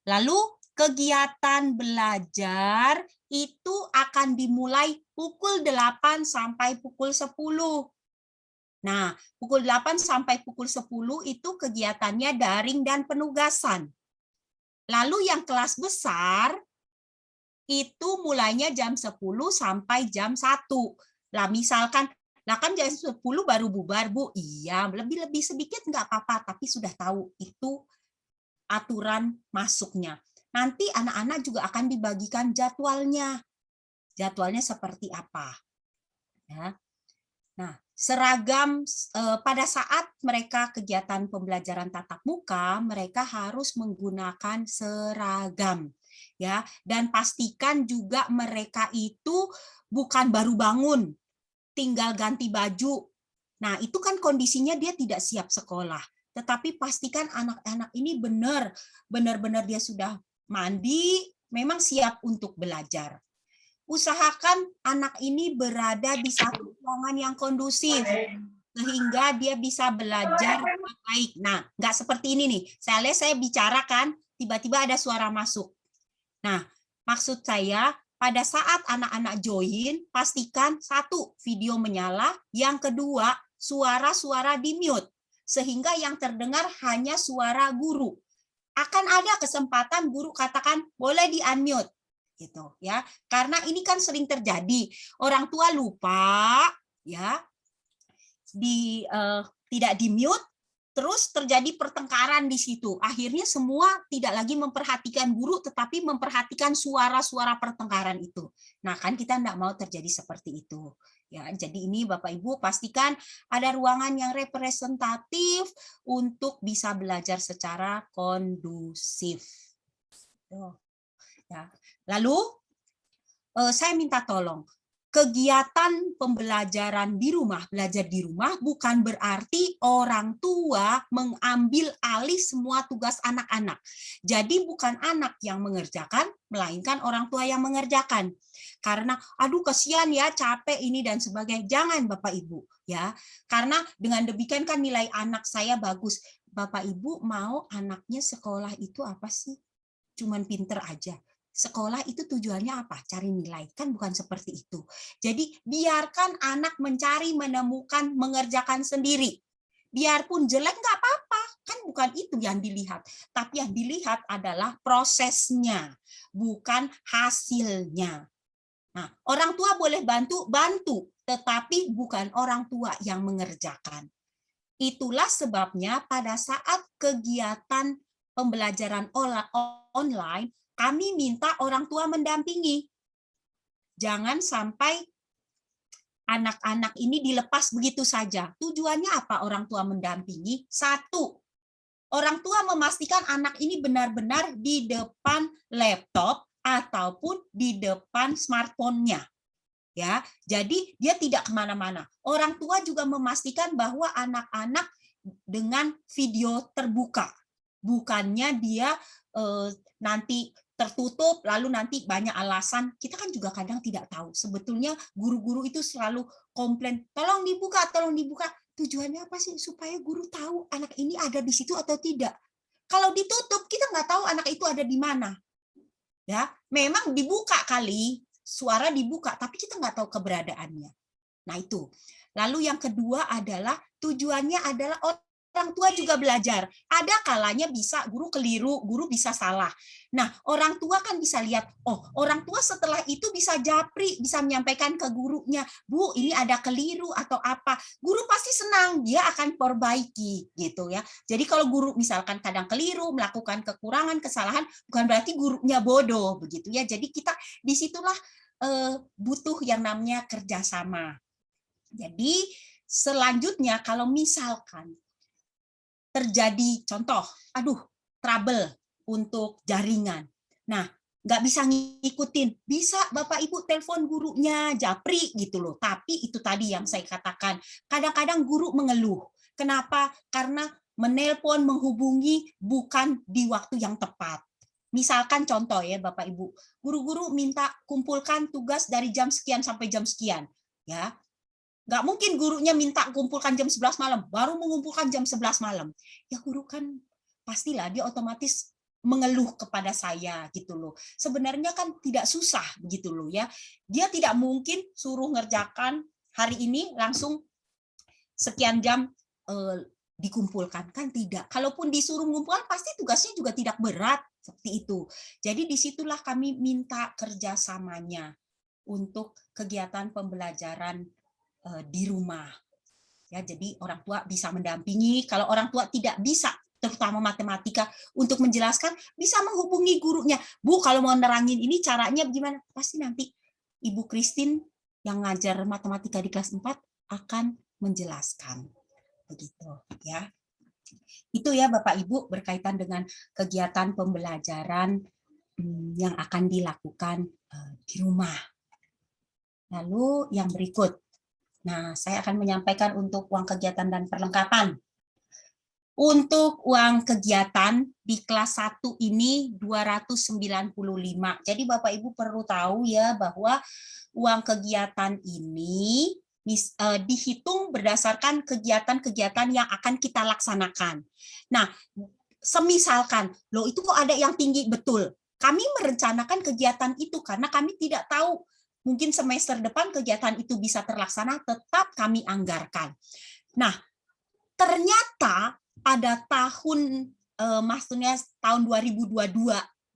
Lalu kegiatan belajar itu akan dimulai pukul 8 sampai pukul 10. Nah, pukul 8 sampai pukul 10 itu kegiatannya daring dan penugasan. Lalu yang kelas besar itu mulainya jam 10 sampai jam 1. Lah misalkan, lah kan jam 10 baru bubar Bu. Iya, lebih-lebih sedikit nggak apa-apa, tapi sudah tahu itu aturan masuknya. Nanti anak-anak juga akan dibagikan jadwalnya. Jadwalnya seperti apa. Ya. Nah, seragam pada saat mereka kegiatan pembelajaran tatap muka, mereka harus menggunakan seragam. ya, dan pastikan juga mereka itu bukan baru bangun, tinggal ganti baju. Nah, itu kan kondisinya dia tidak siap sekolah. Tetapi pastikan anak-anak ini benar-benar dia sudah mandi, memang siap untuk belajar. Usahakan anak ini berada di satu ruangan yang kondusif, sehingga dia bisa belajar dengan baik. Nah, nggak seperti ini nih. Saya bicara kan, tiba-tiba ada suara masuk. Nah, maksud saya, pada saat anak-anak join, pastikan satu, video menyala, yang kedua, suara-suara di-mute, sehingga yang terdengar hanya suara guru. Akan ada kesempatan guru katakan, boleh di-unmute. Gitu, ya. Karena ini kan sering terjadi. Orang tua lupa, ya, tidak di-mute, terus terjadi pertengkaran di situ. Akhirnya semua tidak lagi memperhatikan guru, tetapi memperhatikan suara-suara pertengkaran itu. Nah, kan kita tidak mau terjadi seperti itu. Ya, jadi ini Bapak Ibu pastikan ada ruangan yang representatif untuk bisa belajar secara kondusif. Ya. Lalu saya minta tolong, kegiatan pembelajaran di rumah, belajar di rumah bukan berarti orang tua mengambil alih semua tugas anak-anak. Jadi bukan anak yang mengerjakan, melainkan orang tua yang mengerjakan. Karena aduh kasihan ya, capek ini dan sebagainya. Jangan Bapak Ibu, ya. Karena dengan demikian kan nilai anak saya bagus. Bapak Ibu mau anaknya sekolah itu apa sih? Cuman pinter aja. Sekolah itu tujuannya apa? Cari nilai, kan bukan seperti itu. Jadi biarkan anak mencari, menemukan, mengerjakan sendiri. Biarpun jelek nggak apa-apa, kan bukan itu yang dilihat. Tapi yang dilihat adalah prosesnya, bukan hasilnya. Nah, orang tua boleh bantu, tetapi bukan orang tua yang mengerjakan. Itulah sebabnya pada saat kegiatan pembelajaran online, kami minta orang tua mendampingi. Jangan sampai anak-anak ini dilepas begitu saja. Tujuannya apa orang tua mendampingi? Satu, orang tua memastikan anak ini benar-benar di depan laptop ataupun di depan smartphone-nya. Ya, jadi dia tidak kemana-mana. Orang tua juga memastikan bahwa anak-anak dengan video terbuka. Bukannya dia nanti tertutup, lalu nanti banyak alasan. Kita kan juga kadang tidak tahu. Sebetulnya guru-guru itu selalu komplain, tolong dibuka, tolong dibuka. Tujuannya apa sih? Supaya guru tahu anak ini ada di situ atau tidak. Kalau ditutup, kita nggak tahu anak itu ada di mana. Ya, memang dibuka kali, suara dibuka, tapi kita nggak tahu keberadaannya. Nah itu. Lalu yang kedua adalah tujuannya adalah orang tua juga belajar. Ada kalanya bisa guru keliru, guru bisa salah. Nah, orang tua kan bisa lihat, oh, orang tua setelah itu bisa japri, bisa menyampaikan ke gurunya, Bu, ini ada keliru atau apa. Guru pasti senang, dia akan perbaiki gitu ya. Jadi kalau guru misalkan kadang keliru, melakukan kekurangan, kesalahan, bukan berarti gurunya bodoh begitu ya. Jadi kita disitulah butuh yang namanya kerjasama. Jadi selanjutnya kalau misalkan terjadi contoh, trouble untuk jaringan. Nah, nggak bisa ngikutin, bisa Bapak Ibu telepon gurunya, japri gitu loh. Tapi itu tadi yang saya katakan, kadang-kadang guru mengeluh. Kenapa? Karena menelpon, menghubungi bukan di waktu yang tepat. Misalkan contoh ya Bapak Ibu, guru-guru minta kumpulkan tugas dari jam sekian sampai jam sekian. Ya, nggak mungkin gurunya minta kumpulkan jam 11 malam, baru mengumpulkan jam 11 malam. Ya guru kan pastilah dia otomatis mengeluh kepada saya gitu loh. Sebenarnya kan tidak susah begitu loh ya. Dia tidak mungkin suruh ngerjakan hari ini langsung sekian jam dikumpulkan, kan tidak. Kalaupun disuruh mengumpulkan pasti tugasnya juga tidak berat seperti itu. Jadi disitulah kami minta kerjasamanya untuk kegiatan pembelajaran di rumah. Ya, jadi orang tua bisa mendampingi. Kalau orang tua tidak bisa, terutama matematika, untuk menjelaskan, bisa menghubungi gurunya. Bu, kalau mau nerangin ini caranya gimana? Pasti nanti Ibu Christine yang ngajar matematika di kelas 4 akan menjelaskan. Begitu ya. Itu ya Bapak Ibu berkaitan dengan kegiatan pembelajaran yang akan dilakukan di rumah. Lalu yang berikut. Nah, saya akan menyampaikan untuk uang kegiatan dan perlengkapan. Untuk uang kegiatan di kelas 1 ini 295. Jadi Bapak Ibu perlu tahu ya bahwa uang kegiatan ini dihitung berdasarkan kegiatan-kegiatan yang akan kita laksanakan. Nah, semisalkan, loh itu kok ada yang tinggi, betul. Kami merencanakan kegiatan itu karena kami tidak tahu mungkin semester depan kegiatan itu bisa terlaksana, tetap kami anggarkan. Nah, ternyata pada tahun maksudnya tahun 2022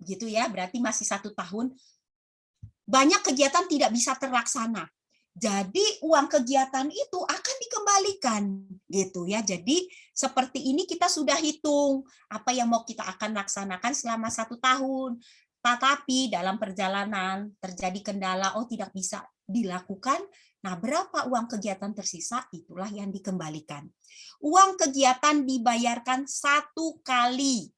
gitu ya, berarti masih 1 tahun, banyak kegiatan tidak bisa terlaksana. Jadi uang kegiatan itu akan dikembalikan gitu ya. Jadi seperti ini kita sudah hitung apa yang mau kita akan laksanakan selama 1 tahun. Tetapi dalam perjalanan terjadi kendala, oh tidak bisa dilakukan. Nah, berapa uang kegiatan tersisa, itulah yang dikembalikan. Uang kegiatan dibayarkan 1 kali,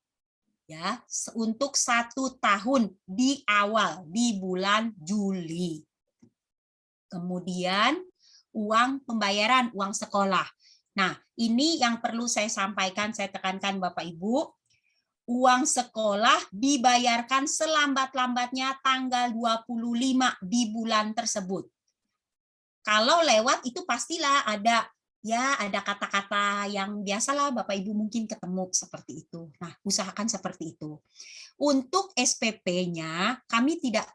ya, untuk 1 tahun di awal, di bulan Juli. Kemudian uang pembayaran, uang sekolah. Nah, ini yang perlu saya sampaikan, saya tekankan Bapak Ibu. Uang sekolah dibayarkan selambat-lambatnya tanggal 25 di bulan tersebut. Kalau lewat itu pastilah ada kata-kata yang biasalah Bapak Ibu mungkin ketemu seperti itu. Nah, usahakan seperti itu. Untuk SPP-nya kami tidak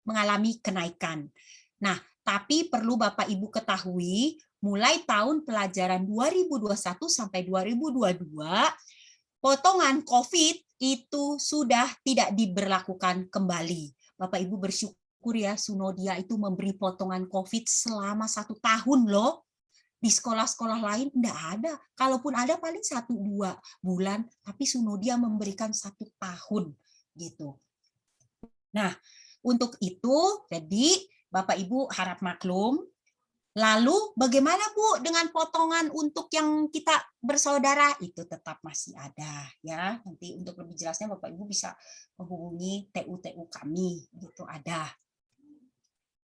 mengalami kenaikan. Nah, tapi perlu Bapak Ibu ketahui mulai tahun pelajaran 2021 sampai 2022 potongan COVID itu sudah tidak diberlakukan kembali. Bapak Ibu bersyukur ya, Sunodia itu memberi potongan COVID selama 1 tahun loh. Di sekolah-sekolah lain enggak ada. Kalaupun ada paling 1-2 bulan, tapi Sunodia memberikan 1 tahun gitu. Nah, untuk itu jadi Bapak Ibu harap maklum. Lalu bagaimana Bu dengan potongan untuk yang kita bersaudara? Itu tetap masih ada ya. Nanti untuk lebih jelasnya Bapak Ibu bisa menghubungi TU-TU kami, gitu ada.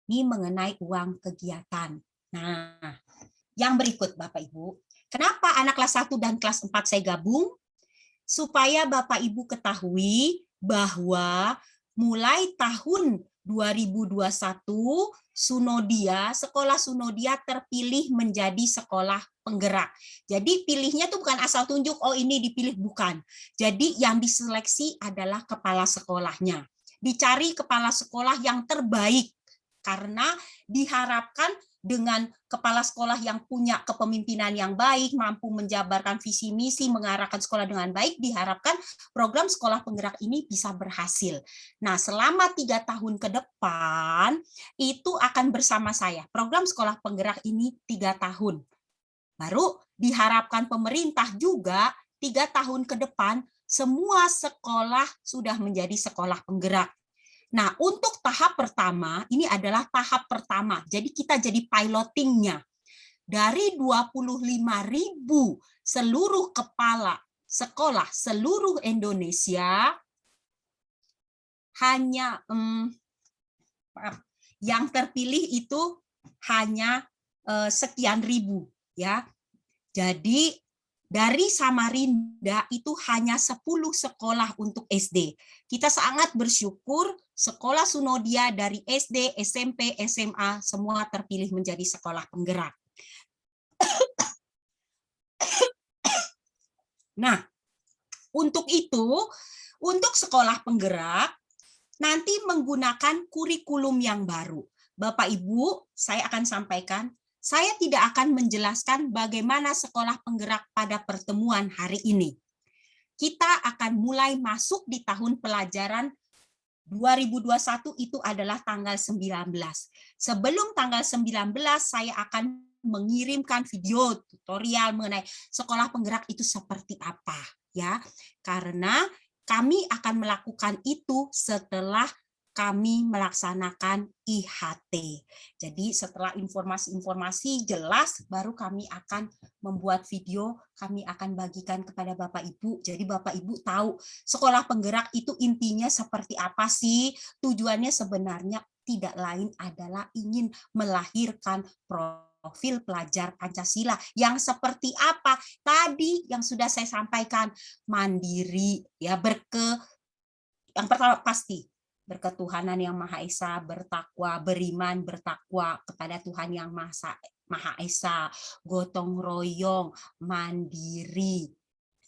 Ini mengenai uang kegiatan. Nah, yang berikut Bapak Ibu, kenapa anak kelas 1 dan kelas 4 saya gabung? Supaya Bapak Ibu ketahui bahwa mulai tahun 2021 Sunodia, sekolah Sunodia terpilih menjadi sekolah penggerak. Jadi pilihnya tuh bukan asal tunjuk, oh ini dipilih, bukan. Jadi yang diseleksi adalah kepala sekolahnya. Dicari kepala sekolah yang terbaik, karena diharapkan dengan kepala sekolah yang punya kepemimpinan yang baik, mampu menjabarkan visi misi, mengarahkan sekolah dengan baik, diharapkan program sekolah penggerak ini bisa berhasil. Nah, selama 3 tahun ke depan, itu akan bersama saya. Program sekolah penggerak ini 3 tahun. Baru diharapkan pemerintah juga 3 tahun ke depan, semua sekolah sudah menjadi sekolah penggerak. Nah, untuk tahap pertama, ini adalah tahap pertama. Jadi kita jadi pilotingnya. Dari 25.000 seluruh kepala sekolah seluruh Indonesia, hanya yang terpilih itu hanya sekian ribu, ya. Jadi dari Samarinda itu hanya 10 sekolah untuk SD. Kita sangat bersyukur sekolah Sunodia dari SD, SMP, SMA semua terpilih menjadi sekolah penggerak. Nah, untuk itu, untuk sekolah penggerak nanti menggunakan kurikulum yang baru. Bapak Ibu, saya akan sampaikan, saya tidak akan menjelaskan bagaimana sekolah penggerak pada pertemuan hari ini. Kita akan mulai masuk di tahun pelajaran 2021 itu adalah tanggal 19. Sebelum tanggal 19 saya akan mengirimkan video tutorial mengenai sekolah penggerak itu seperti apa, ya. Karena kami akan melakukan itu setelah kami melaksanakan IHT. Jadi setelah informasi-informasi jelas, baru kami akan membuat video, kami akan bagikan kepada Bapak Ibu. Jadi Bapak Ibu tahu sekolah penggerak itu intinya seperti apa sih? Tujuannya sebenarnya tidak lain adalah ingin melahirkan profil pelajar Pancasila yang seperti apa? Tadi yang sudah saya sampaikan, mandiri, ya, yang pertama pasti berketuhanan yang Maha Esa, bertakwa, beriman, bertakwa kepada Tuhan yang Maha Esa, gotong royong, mandiri,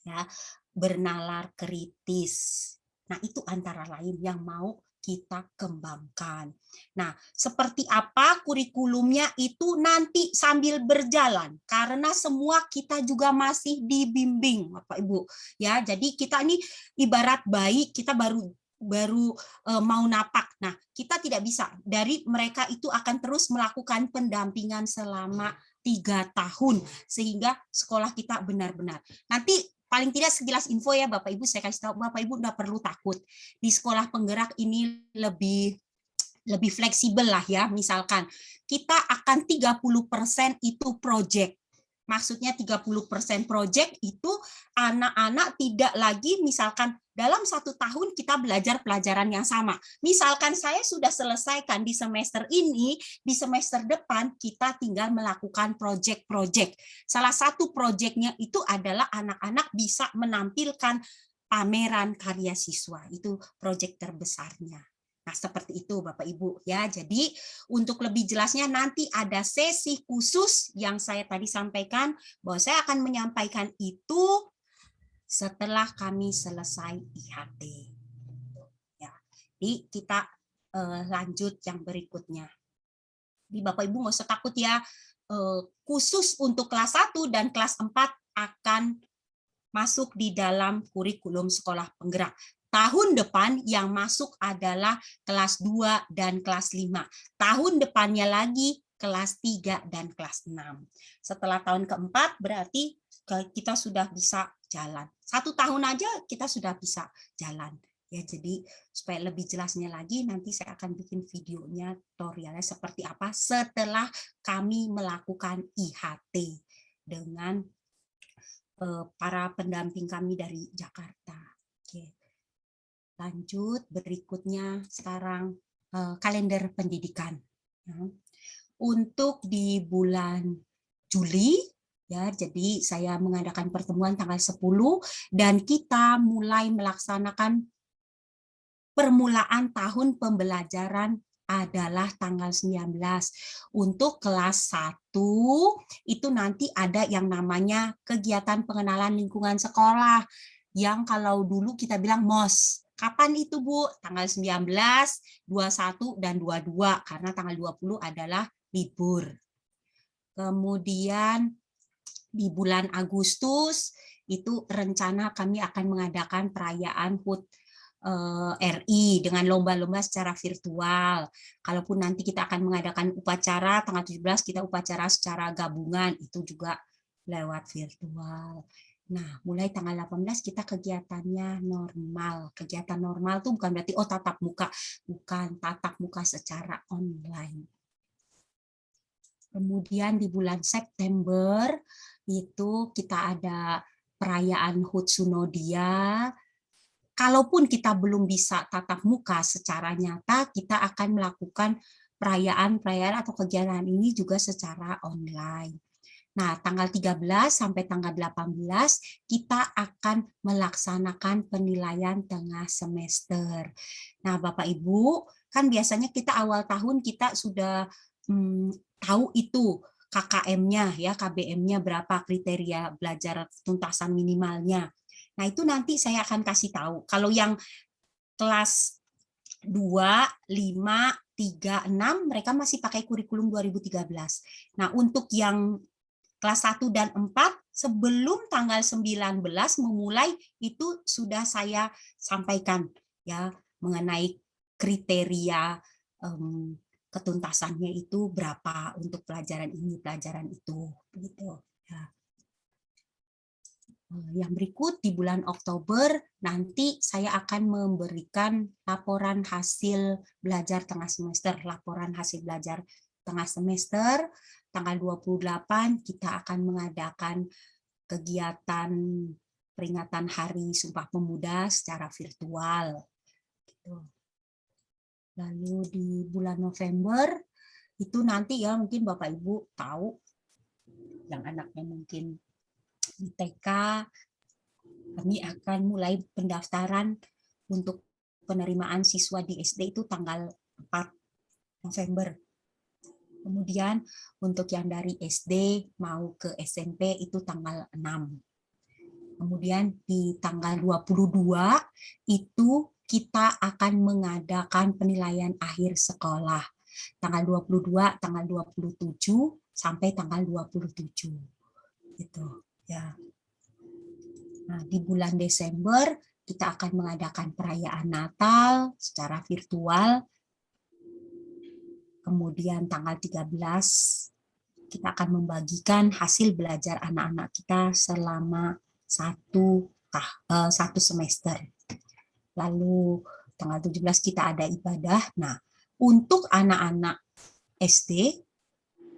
ya, bernalar kritis. Nah, itu antara lain yang mau kita kembangkan. Nah, seperti apa kurikulumnya itu nanti sambil berjalan, karena semua kita juga masih dibimbing, Bapak Ibu. Ya, jadi kita ini ibarat bayi, kita baru mau napak. Nah, kita tidak bisa. Dari mereka itu akan terus melakukan pendampingan selama 3 tahun, sehingga sekolah kita benar-benar. Nanti paling tidak sekilas info ya Bapak Ibu, saya kasih tahu, Bapak Ibu nggak perlu takut. Di sekolah penggerak ini lebih fleksibel lah ya. Misalkan kita akan 30% itu project. Maksudnya 30% project itu anak-anak tidak lagi misalkan dalam 1 tahun kita belajar pelajaran yang sama. Misalkan saya sudah selesaikan di semester ini, di semester depan kita tinggal melakukan project-project. Salah satu projectnya itu adalah anak-anak bisa menampilkan pameran karya siswa. Itu project terbesarnya. Nah, seperti itu Bapak Ibu ya. Jadi untuk lebih jelasnya nanti ada sesi khusus yang saya tadi sampaikan, bahwa saya akan menyampaikan itu setelah kami selesai IHT. Ya. Jadi kita lanjut yang berikutnya. Jadi Bapak Ibu nggak usah takut ya, khusus untuk kelas 1 dan kelas 4 akan masuk di dalam kurikulum sekolah penggerak. Tahun depan yang masuk adalah kelas 2 dan kelas 5. Tahun depannya lagi kelas 3 dan kelas 6. Setelah tahun keempat berarti kita sudah bisa jalan. 1 tahun aja kita sudah bisa jalan. Ya, jadi supaya lebih jelasnya lagi nanti saya akan bikin videonya, tutorialnya seperti apa setelah kami melakukan IHT dengan para pendamping kami dari Jakarta. Oke. Lanjut, berikutnya sekarang kalender pendidikan. Untuk di bulan Juli, ya, jadi saya mengadakan pertemuan tanggal 10 dan kita mulai melaksanakan permulaan tahun pembelajaran adalah tanggal 19. Untuk kelas 1 itu nanti ada yang namanya kegiatan pengenalan lingkungan sekolah, yang kalau dulu kita bilang MOS. Kapan itu Bu? Tanggal 19, 21, dan 22, karena tanggal 20 adalah libur. Kemudian di bulan Agustus itu rencana kami akan mengadakan perayaan HUT RI dengan lomba-lomba secara virtual. Kalaupun nanti kita akan mengadakan upacara tanggal 17, kita upacara secara gabungan, itu juga lewat virtual. Nah, mulai tanggal 18 kita kegiatannya normal. Kegiatan normal itu bukan berarti tatap muka, bukan, tatap muka secara online. Kemudian di bulan September itu kita ada perayaan HUT Sunodia. Kalaupun kita belum bisa tatap muka secara nyata, kita akan melakukan perayaan atau kegiatan ini juga secara online. Nah, tanggal 13 sampai tanggal 18 kita akan melaksanakan penilaian tengah semester. Nah, Bapak Ibu, kan biasanya kita awal tahun kita sudah tahu itu KKM-nya ya, KBM-nya berapa, kriteria belajar tuntasan minimalnya. Nah, itu nanti saya akan kasih tahu. Kalau yang kelas 2, 5, 3, 6 mereka masih pakai kurikulum 2013. Nah, untuk yang kelas 1 dan 4 sebelum tanggal 19 memulai itu sudah saya sampaikan ya mengenai kriteria ketuntasannya itu berapa untuk pelajaran ini, pelajaran itu, begitu. Ya. Yang berikut di bulan Oktober nanti saya akan memberikan laporan hasil belajar tengah semester. Laporan hasil belajar tengah semester tanggal 28 kita akan mengadakan kegiatan peringatan Hari Sumpah Pemuda secara virtual. Lalu di bulan November itu nanti ya mungkin Bapak Ibu tahu yang anaknya mungkin di TK, kami akan mulai pendaftaran untuk penerimaan siswa di SD itu tanggal 4 November. Kemudian untuk yang dari SD mau ke SMP itu tanggal 6. Kemudian di tanggal 22 itu kita akan mengadakan penilaian akhir sekolah. Tanggal 22, tanggal 27 sampai tanggal 27. Gitu ya. Nah, di bulan Desember kita akan mengadakan perayaan Natal secara virtual. Kemudian tanggal 13 kita akan membagikan hasil belajar anak-anak kita selama satu semester. Lalu tanggal 17 kita ada ibadah. Nah, untuk anak-anak SD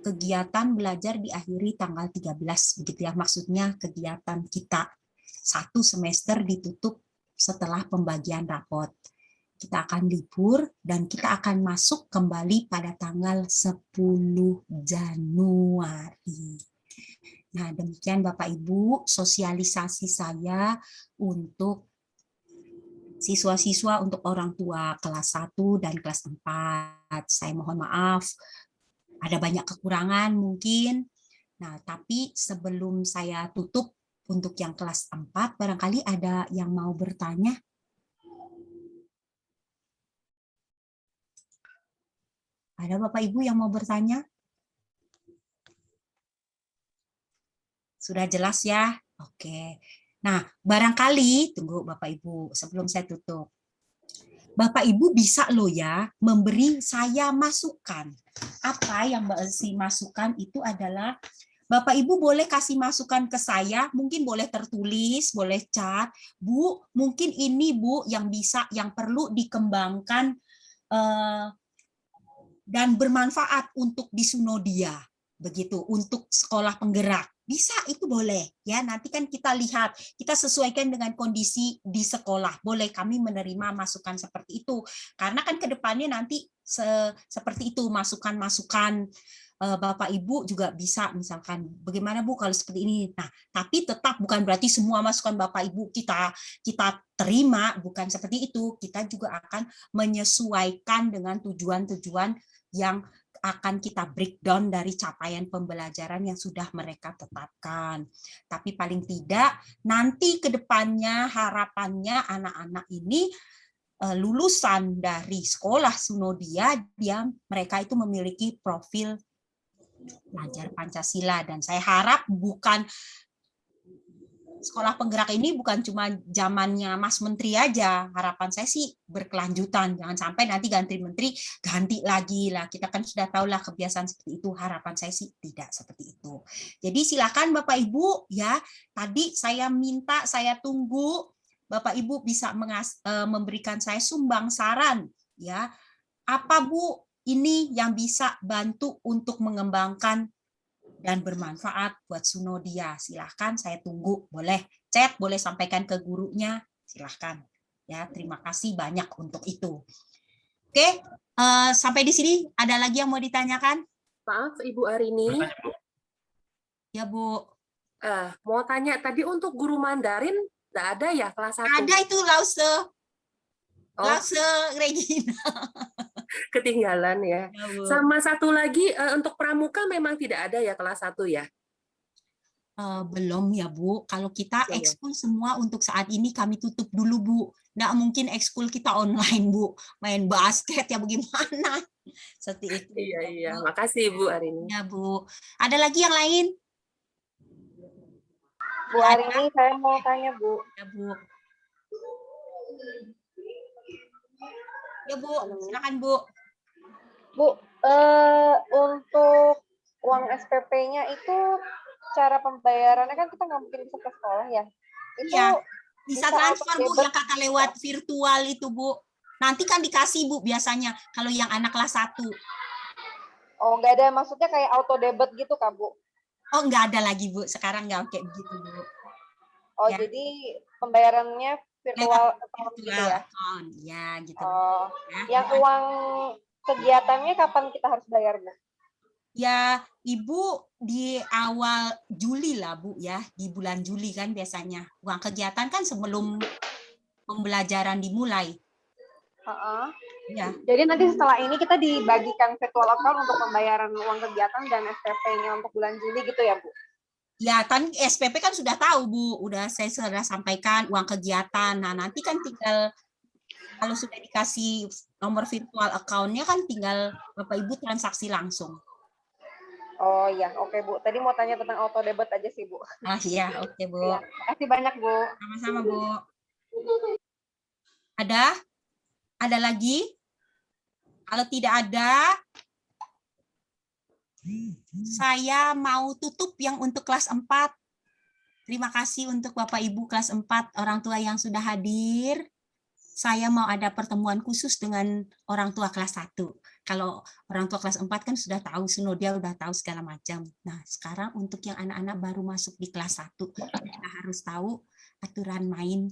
kegiatan belajar diakhiri tanggal 13 begitu ya, maksudnya kegiatan kita satu semester ditutup setelah pembagian rapot. Kita akan libur dan kita akan masuk kembali pada tanggal 10 Januari. Nah, demikian Bapak Ibu sosialisasi saya untuk siswa-siswa, untuk orang tua kelas 1 dan kelas 4. Saya mohon maaf, ada banyak kekurangan mungkin. Nah, tapi sebelum saya tutup untuk yang kelas 4, barangkali ada yang mau bertanya. Ada Bapak Ibu yang mau bertanya? Sudah jelas ya? Oke. Nah, barangkali, tunggu Bapak Ibu, sebelum saya tutup. Bapak Ibu bisa loh ya, memberi saya masukan. Apa yang Mbak Elsi masukkan itu adalah, Bapak Ibu boleh kasih masukan ke saya, mungkin boleh tertulis, boleh chat. Bu, mungkin ini Bu yang bisa, yang perlu dikembangkan dan bermanfaat untuk di Sunodia. Begitu, untuk sekolah penggerak. Bisa, itu boleh ya. Nanti kan kita lihat, kita sesuaikan dengan kondisi di sekolah. Boleh kami menerima masukan seperti itu. Karena kan ke depannya nanti seperti itu, masukan-masukan Bapak Ibu juga bisa, misalkan bagaimana Bu kalau seperti ini. Nah, tapi tetap bukan berarti semua masukan Bapak Ibu kita terima, bukan seperti itu. Kita juga akan menyesuaikan dengan tujuan-tujuan yang akan kita breakdown dari capaian pembelajaran yang sudah mereka tetapkan. Tapi paling tidak, nanti ke depannya harapannya anak-anak ini lulusan dari sekolah Sunodia, mereka itu memiliki profil belajar Pancasila. Dan saya harap bukan sekolah penggerak ini bukan cuma zamannya Mas Menteri aja. Harapan saya sih berkelanjutan. Jangan sampai nanti ganti menteri, ganti lagi lah. Kita kan sudah tahu lah kebiasaan seperti itu. Harapan saya sih tidak seperti itu. Jadi silakan Bapak Ibu ya. Tadi saya minta, saya tunggu Bapak Ibu bisa memberikan saya sumbang saran ya. Apa Bu ini yang bisa bantu untuk mengembangkan dan bermanfaat buat Sunodia? Silahkan, saya tunggu. Boleh chat, boleh sampaikan ke gurunya. Silahkan. Ya, terima kasih banyak untuk itu. Oke, sampai di sini. Ada lagi yang mau ditanyakan? Maaf, Ibu Arini. Ya, Bu. Mau tanya, tadi untuk guru Mandarin, nggak ada ya kelas 1? Ada itu, Lause. Lause Regina. Ketinggalan ya. Sama satu lagi, untuk pramuka memang tidak ada ya kelas 1 ya? Belum ya Bu. Kalau kita ekskul semua untuk saat ini kami tutup dulu Bu. Nggak mungkin ekskul kita online Bu. Main basket ya bagaimana? Seperti itu. Iya. Makasih Bu Arini. Ya Bu. Ada lagi yang lain? Bu Arini, saya mau tanya Bu. Ya Bu. Ya Bu, silakan Bu. Bu, untuk uang SPP-nya itu cara pembayarannya kan kita nggak mungkin bisa ke sekolah ya. Itu Iya, bisa bisa transfer Bu auto-debit yang kata lewat virtual itu Bu. Nanti kan dikasih Bu biasanya kalau yang anak kelas 1. Oh, nggak ada maksudnya kayak auto debit gitu Kak, Bu? Oh, nggak ada lagi Bu, sekarang nggak kayak begitu Bu. Oh, Ya. jadi pembayarannya virtual account gitu Virtual ya? account, ya gitu. Oh, Ya. yang uang kegiatannya kapan kita harus bayar, Bu? Ya, Ibu di awal Juli lah Bu ya, di bulan Juli kan biasanya. Uang kegiatan kan sebelum pembelajaran dimulai. Heeh. Ya. Jadi nanti setelah ini kita dibagikan virtual account untuk pembayaran uang kegiatan dan SPP-nya untuk bulan Juli gitu ya, Bu? Ya, kan SPP kan sudah tahu Bu, saya sudah sampaikan uang kegiatan. Nah, nanti kan tinggal kalau sudah dikasih nomor virtual account-nya kan tinggal Bapak Ibu transaksi langsung. Oh iya, oke Bu. Tadi mau tanya tentang auto debit aja sih, Bu. Ah iya, oke Bu. Ya, makasih banyak, Bu. Sama-sama Bu. Ada lagi? Kalau tidak ada, saya mau tutup yang untuk kelas 4. Terima kasih untuk Bapak Ibu kelas 4, orang tua yang sudah hadir. Saya mau ada pertemuan khusus dengan orang tua kelas 1. Kalau orang tua kelas 4 kan sudah tahu, Sinodia udah tahu segala macam. Nah, sekarang untuk yang anak-anak baru masuk di kelas 1, kita harus tahu aturan main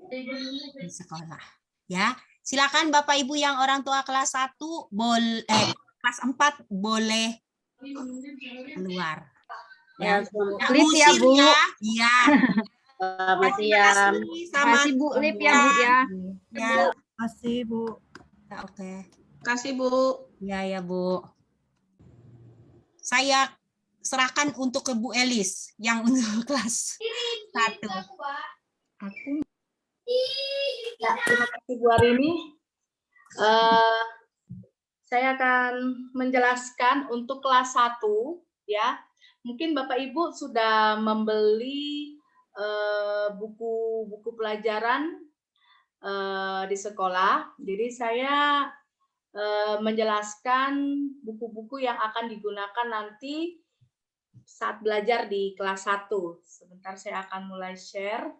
di sekolah. Ya, silakan Bapak Ibu yang orang tua kelas 1 kelas 4 boleh keluar. Ya, Lip ya Bu. Iya. Selamat siang. Kasih Bu Lip ya Bu ya. Ya, kasih Bu. Oke. Kasih Bu. Ya ya Bu. Saya serahkan untuk ke Bu Elis yang untuk kelas 1. Ya, terima kasih Bu Arini. Saya akan menjelaskan untuk kelas 1 ya. Mungkin Bapak Ibu sudah membeli buku-buku pelajaran di sekolah. Jadi saya menjelaskan buku-buku yang akan digunakan nanti saat belajar di kelas 1. Sebentar saya akan mulai share.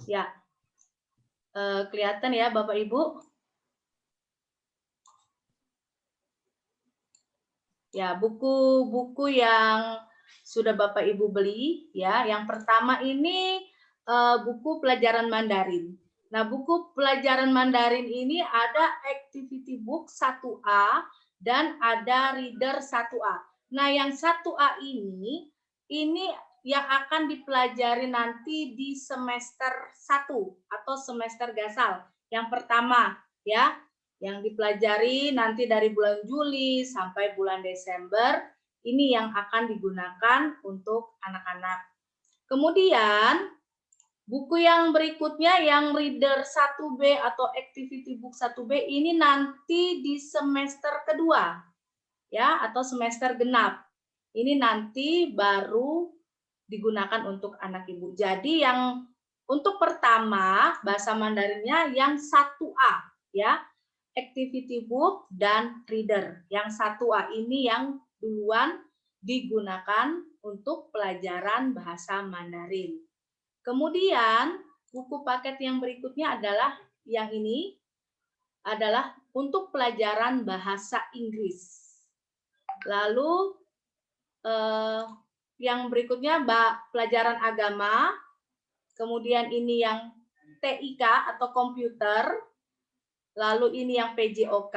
Ya, kelihatan ya Bapak Ibu? Ya, buku-buku yang sudah Bapak Ibu beli ya. Yang pertama ini buku pelajaran Mandarin. Nah, buku pelajaran Mandarin ini ada activity book 1A dan ada reader 1A. Nah, yang 1A ini yang akan dipelajari nanti di semester 1 atau semester gasal. Yang pertama ya. Yang dipelajari nanti dari bulan Juli sampai bulan Desember, ini yang akan digunakan untuk anak-anak. Kemudian, buku yang berikutnya yang reader 1B atau activity book 1B ini nanti di semester kedua, ya, atau semester genap. Ini nanti baru digunakan untuk anak ibu. Jadi yang untuk pertama, bahasa Mandarinnya yang 1A, ya. Activity book dan reader. Yang 1A ini yang duluan digunakan untuk pelajaran bahasa Mandarin. Kemudian buku paket yang berikutnya adalah yang ini adalah untuk pelajaran bahasa Inggris. Lalu yang berikutnya pelajaran agama. Kemudian ini yang TIK atau komputer. Lalu ini yang PJOK,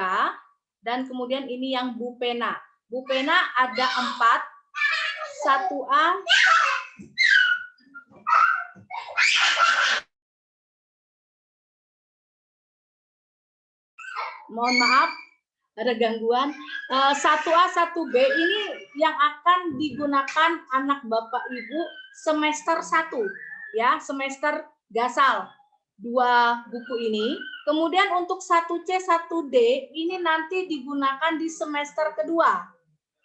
dan kemudian ini yang Bupena. Bupena ada 4, 1A, mohon maaf, ada gangguan. 1A, 1B ini yang akan digunakan anak Bapak Ibu semester 1, ya, semester gasal. 2 buku ini. Kemudian untuk 1C, 1D ini nanti digunakan di semester kedua.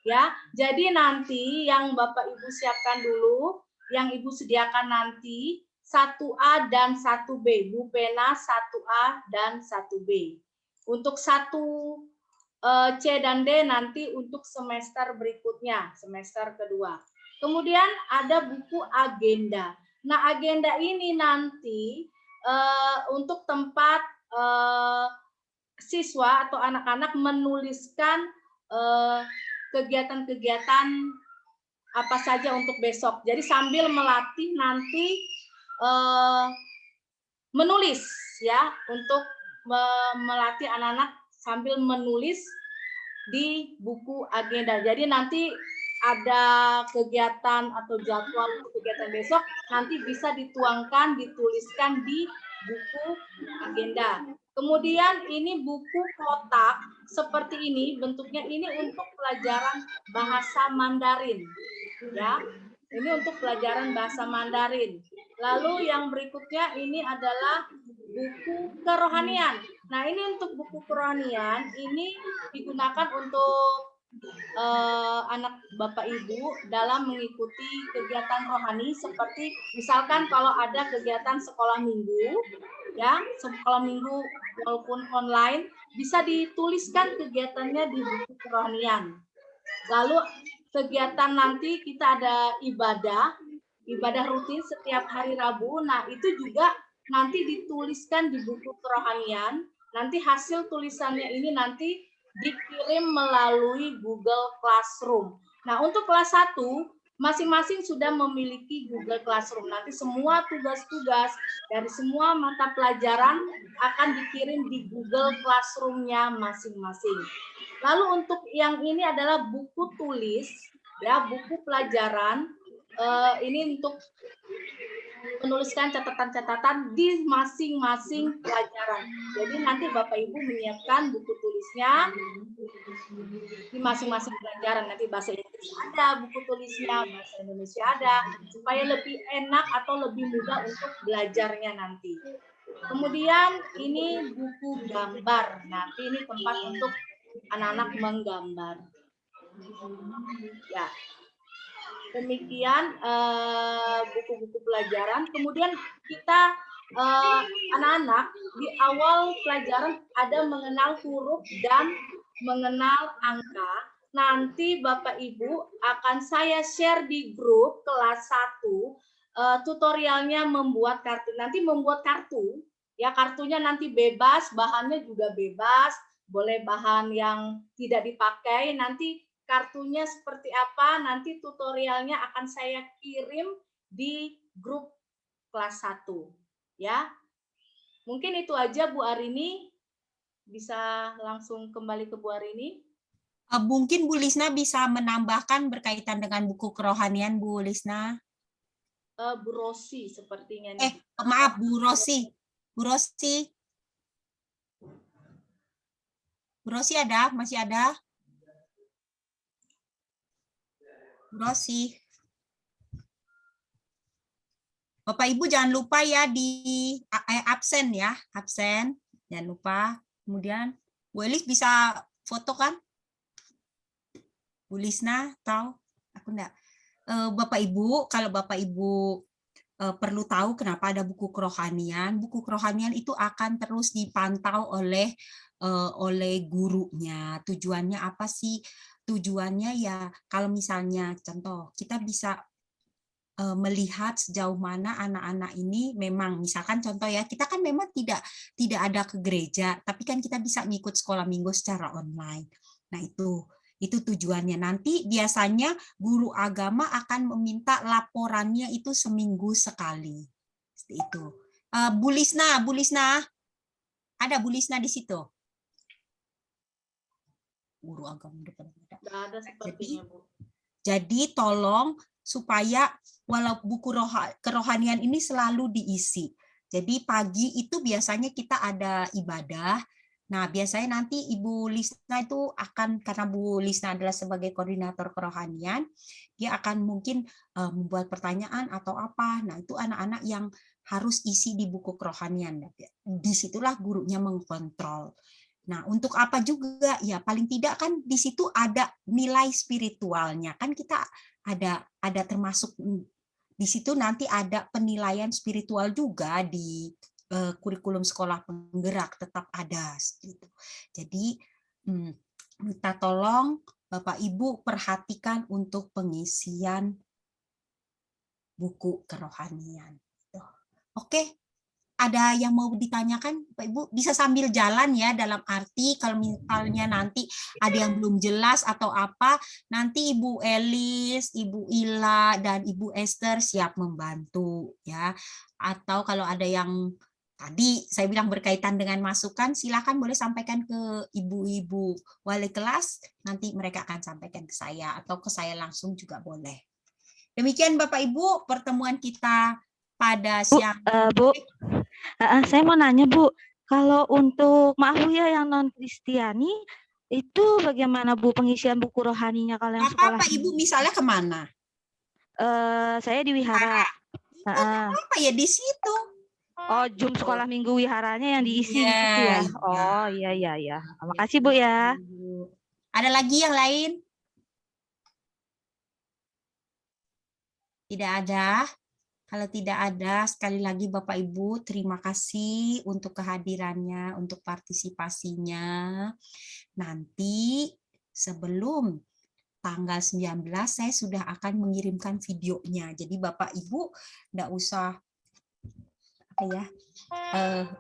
Ya, jadi nanti yang Bapak Ibu siapkan dulu, yang Ibu sediakan nanti 1A dan 1B, Bupena 1A dan 1B. Untuk 1 C dan D nanti untuk semester berikutnya, semester kedua. Kemudian ada buku agenda. Nah, agenda ini nanti untuk tempat siswa atau anak-anak menuliskan kegiatan-kegiatan apa saja untuk besok. Jadi sambil melatih nanti menulis ya, untuk melatih anak-anak sambil menulis di buku agenda. Jadi nanti ada kegiatan atau jadwal kegiatan besok nanti bisa dituangkan, dituliskan di buku agenda. Kemudian ini buku kotak seperti ini, bentuknya ini untuk pelajaran bahasa Mandarin. Ya, ini untuk pelajaran bahasa Mandarin. Lalu yang berikutnya ini adalah buku kerohanian. Nah, ini untuk buku kerohanian, ini digunakan untuk anak Bapak Ibu dalam mengikuti kegiatan rohani, seperti misalkan kalau ada kegiatan sekolah minggu, ya, sekolah minggu walaupun online, bisa dituliskan kegiatannya di buku kerohanian. Lalu kegiatan nanti kita ada ibadah rutin setiap hari Rabu. Nah, itu juga nanti dituliskan di buku kerohanian. Nanti hasil tulisannya ini nanti dikirim melalui Google Classroom. Nah, untuk kelas 1, masing-masing sudah memiliki Google Classroom. Nanti semua tugas-tugas dari semua mata pelajaran akan dikirim di Google Classroom-nya masing-masing. Lalu untuk yang ini adalah buku tulis, ya, buku pelajaran. Ini untuk menuliskan catatan-catatan di masing-masing pelajaran. Jadi nanti Bapak Ibu menyiapkan buku tulisnya di masing-masing pelajaran. Nanti bahasa Inggris ada buku tulisnya, bahasa Indonesia ada, supaya lebih enak atau lebih mudah untuk belajarnya nanti. Kemudian ini buku gambar. Nanti ini tempat untuk anak-anak menggambar. Ya. Demikian buku-buku pelajaran. Kemudian kita anak-anak di awal pelajaran ada mengenal huruf dan mengenal angka. Nanti Bapak Ibu akan saya share di grup kelas 1 tutorialnya membuat kartu. Nanti membuat kartu, ya, kartunya nanti bebas, bahannya juga bebas, boleh bahan yang tidak dipakai. Nanti kartunya seperti apa, nanti tutorialnya akan saya kirim di grup kelas 1. Ya. Mungkin itu aja Bu Arini. Bisa langsung kembali ke Bu Arini. Mungkin Bu Lisna bisa menambahkan berkaitan dengan buku kerohanian, Bu Lisna. Bu Rosi sepertinya. Maaf, Bu Rosi. Bu Rosi. Bu Rosi ada? Masih ada? Rosi. Bapak Ibu jangan lupa ya di absen ya, absen. Jangan lupa. Kemudian Bu Elis bisa foto kan? Bu Lisna tahu? Aku enggak. Bapak Ibu, kalau Bapak Ibu perlu tahu kenapa ada buku kerohanian itu akan terus dipantau oleh gurunya. Tujuannya apa sih? Tujuannya ya kalau misalnya contoh kita bisa melihat sejauh mana anak-anak ini memang misalkan contoh ya kita kan memang tidak ada ke gereja tapi kan kita bisa ngikut sekolah minggu secara online. Nah itu tujuannya. Nanti biasanya guru agama akan meminta laporannya itu seminggu sekali. Seperti itu. Bu Lisna ada Bu Lisna di situ. Guru agama depan ada sepertinya, Bu. Jadi tolong supaya walau buku kerohanian ini selalu diisi. Jadi pagi itu biasanya kita ada ibadah. Nah, biasanya nanti Ibu Lisna itu akan, karena Bu Lisna adalah sebagai koordinator kerohanian, dia akan mungkin membuat pertanyaan atau apa. Nah, itu anak-anak yang harus isi di buku kerohanian. Disitulah gurunya mengkontrol. Nah, untuk apa juga? Ya, paling tidak kan di situ ada nilai spiritualnya. Kan kita ada termasuk di situ nanti ada penilaian spiritual juga di kurikulum sekolah penggerak tetap ada gitu. Jadi minta tolong Bapak Ibu perhatikan untuk pengisian buku kerohanian. Oke, ada yang mau ditanyakan, Bapak Ibu? Bisa sambil jalan ya, dalam arti kalau misalnya nanti ada yang belum jelas atau apa, nanti Ibu Elis, Ibu Ila, dan Ibu Esther siap membantu ya. Atau kalau ada yang tadi saya bilang berkaitan dengan masukan, silakan boleh sampaikan ke ibu-ibu wali kelas, nanti mereka akan sampaikan ke saya atau ke saya langsung juga boleh. Demikian Bapak Ibu pertemuan kita pada siang. Bu, saya mau nanya Bu, kalau untuk maaf Bu ya yang non Kristiani itu bagaimana Bu pengisian buku rohaninya kalau yang sekolah? Bapak Ibu misalnya kemana? Saya di wihara. Apa ya di situ? Oh, Zoom sekolah minggu wiharanya yang diisi di situ Iya, ya. Oh, iya. Makasih Bu ya. Ada lagi yang lain? Tidak ada. Kalau tidak ada, sekali lagi Bapak Ibu, terima kasih untuk kehadirannya, untuk partisipasinya. Nanti sebelum tanggal 19 saya sudah akan mengirimkan videonya. Jadi Bapak Ibu nggak usah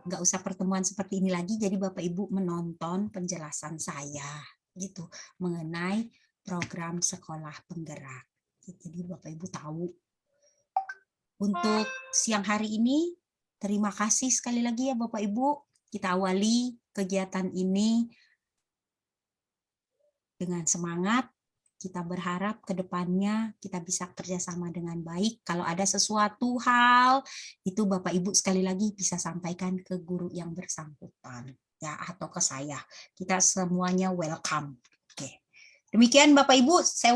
nggak usah pertemuan seperti ini lagi. Jadi Bapak Ibu menonton penjelasan saya gitu mengenai program sekolah penggerak. Jadi Bapak Ibu tahu. Untuk siang hari ini, terima kasih sekali lagi ya Bapak Ibu. Kita awali kegiatan ini dengan semangat. Kita berharap ke depannya kita bisa kerjasama dengan baik. Kalau ada sesuatu hal, itu Bapak Ibu sekali lagi bisa sampaikan ke guru yang bersangkutan ya atau ke saya. Kita semuanya welcome. Oke. Demikian Bapak Ibu, saya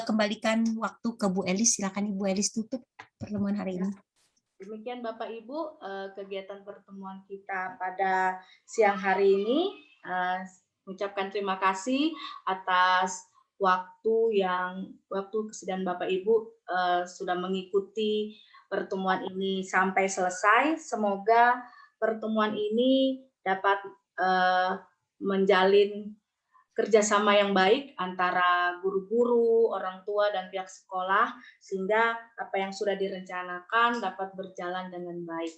kembalikan waktu ke Bu Elis. Silakan Ibu Elis tutup pertemuan hari ini. Demikian Bapak Ibu kegiatan pertemuan kita pada siang hari ini. Mengucapkan terima kasih atas waktu kesediaan Bapak Ibu sudah mengikuti pertemuan ini sampai selesai. Semoga pertemuan ini dapat menjalin kerjasama yang baik antara guru-guru, orang tua, dan pihak sekolah, sehingga apa yang sudah direncanakan dapat berjalan dengan baik.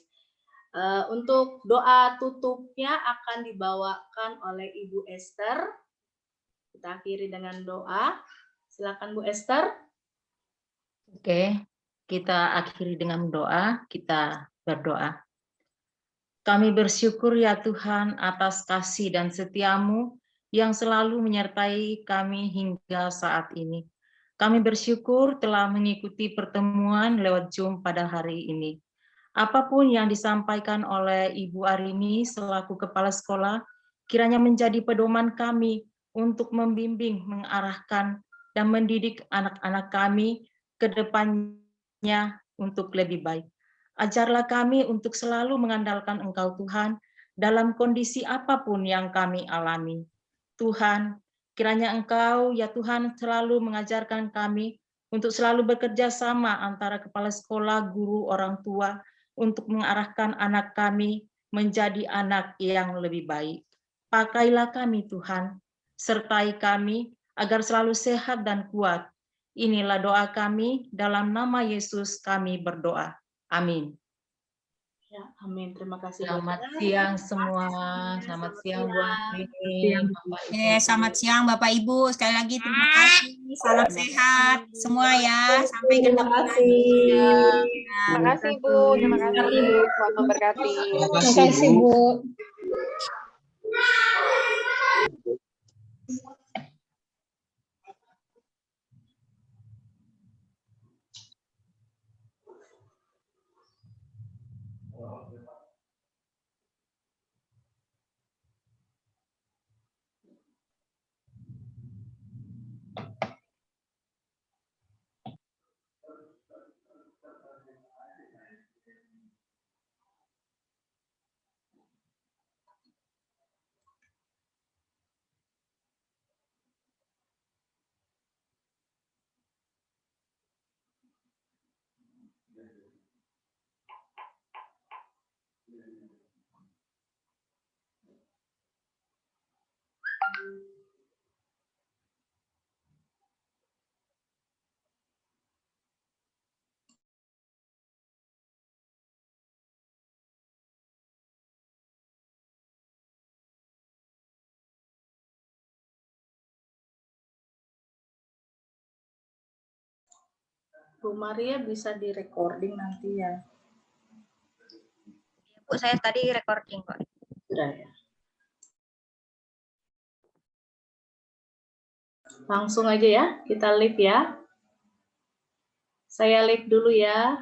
Untuk doa tutupnya akan dibawakan oleh Ibu Esther. Kita akhiri dengan doa. Silakan Bu Esther. Oke, kita akhiri dengan doa, kita berdoa. Kami bersyukur ya Tuhan atas kasih dan setia-Mu yang selalu menyertai kami hingga saat ini. Kami bersyukur telah mengikuti pertemuan lewat Zoom pada hari ini. Apapun yang disampaikan oleh Ibu Arini selaku Kepala Sekolah, kiranya menjadi pedoman kami untuk membimbing, mengarahkan, dan mendidik anak-anak kami ke depannya untuk lebih baik. Ajarlah kami untuk selalu mengandalkan Engkau Tuhan dalam kondisi apapun yang kami alami. Tuhan, kiranya Engkau ya Tuhan selalu mengajarkan kami untuk selalu bekerja sama antara kepala sekolah, guru, orang tua untuk mengarahkan anak kami menjadi anak yang lebih baik. Pakailah kami Tuhan, sertai kami agar selalu sehat dan kuat. Inilah doa kami, dalam nama Yesus kami berdoa. Amin. Ya, amin. Terima kasih. Selamat siang semua. Selamat siang Bu Arini. Selamat siang Bapak Ibu. Sekali lagi terima kasih. Salam sehat semua ya. Sampai ketemu lagi. Terima kasih Bu. Terima kasih. Tuhan memberkati. Terima kasih Bu. Bu Maria bisa di recording nanti ya. Bu, saya tadi recording kok. Sudah ya. Langsung aja ya, kita live ya. Saya live dulu ya.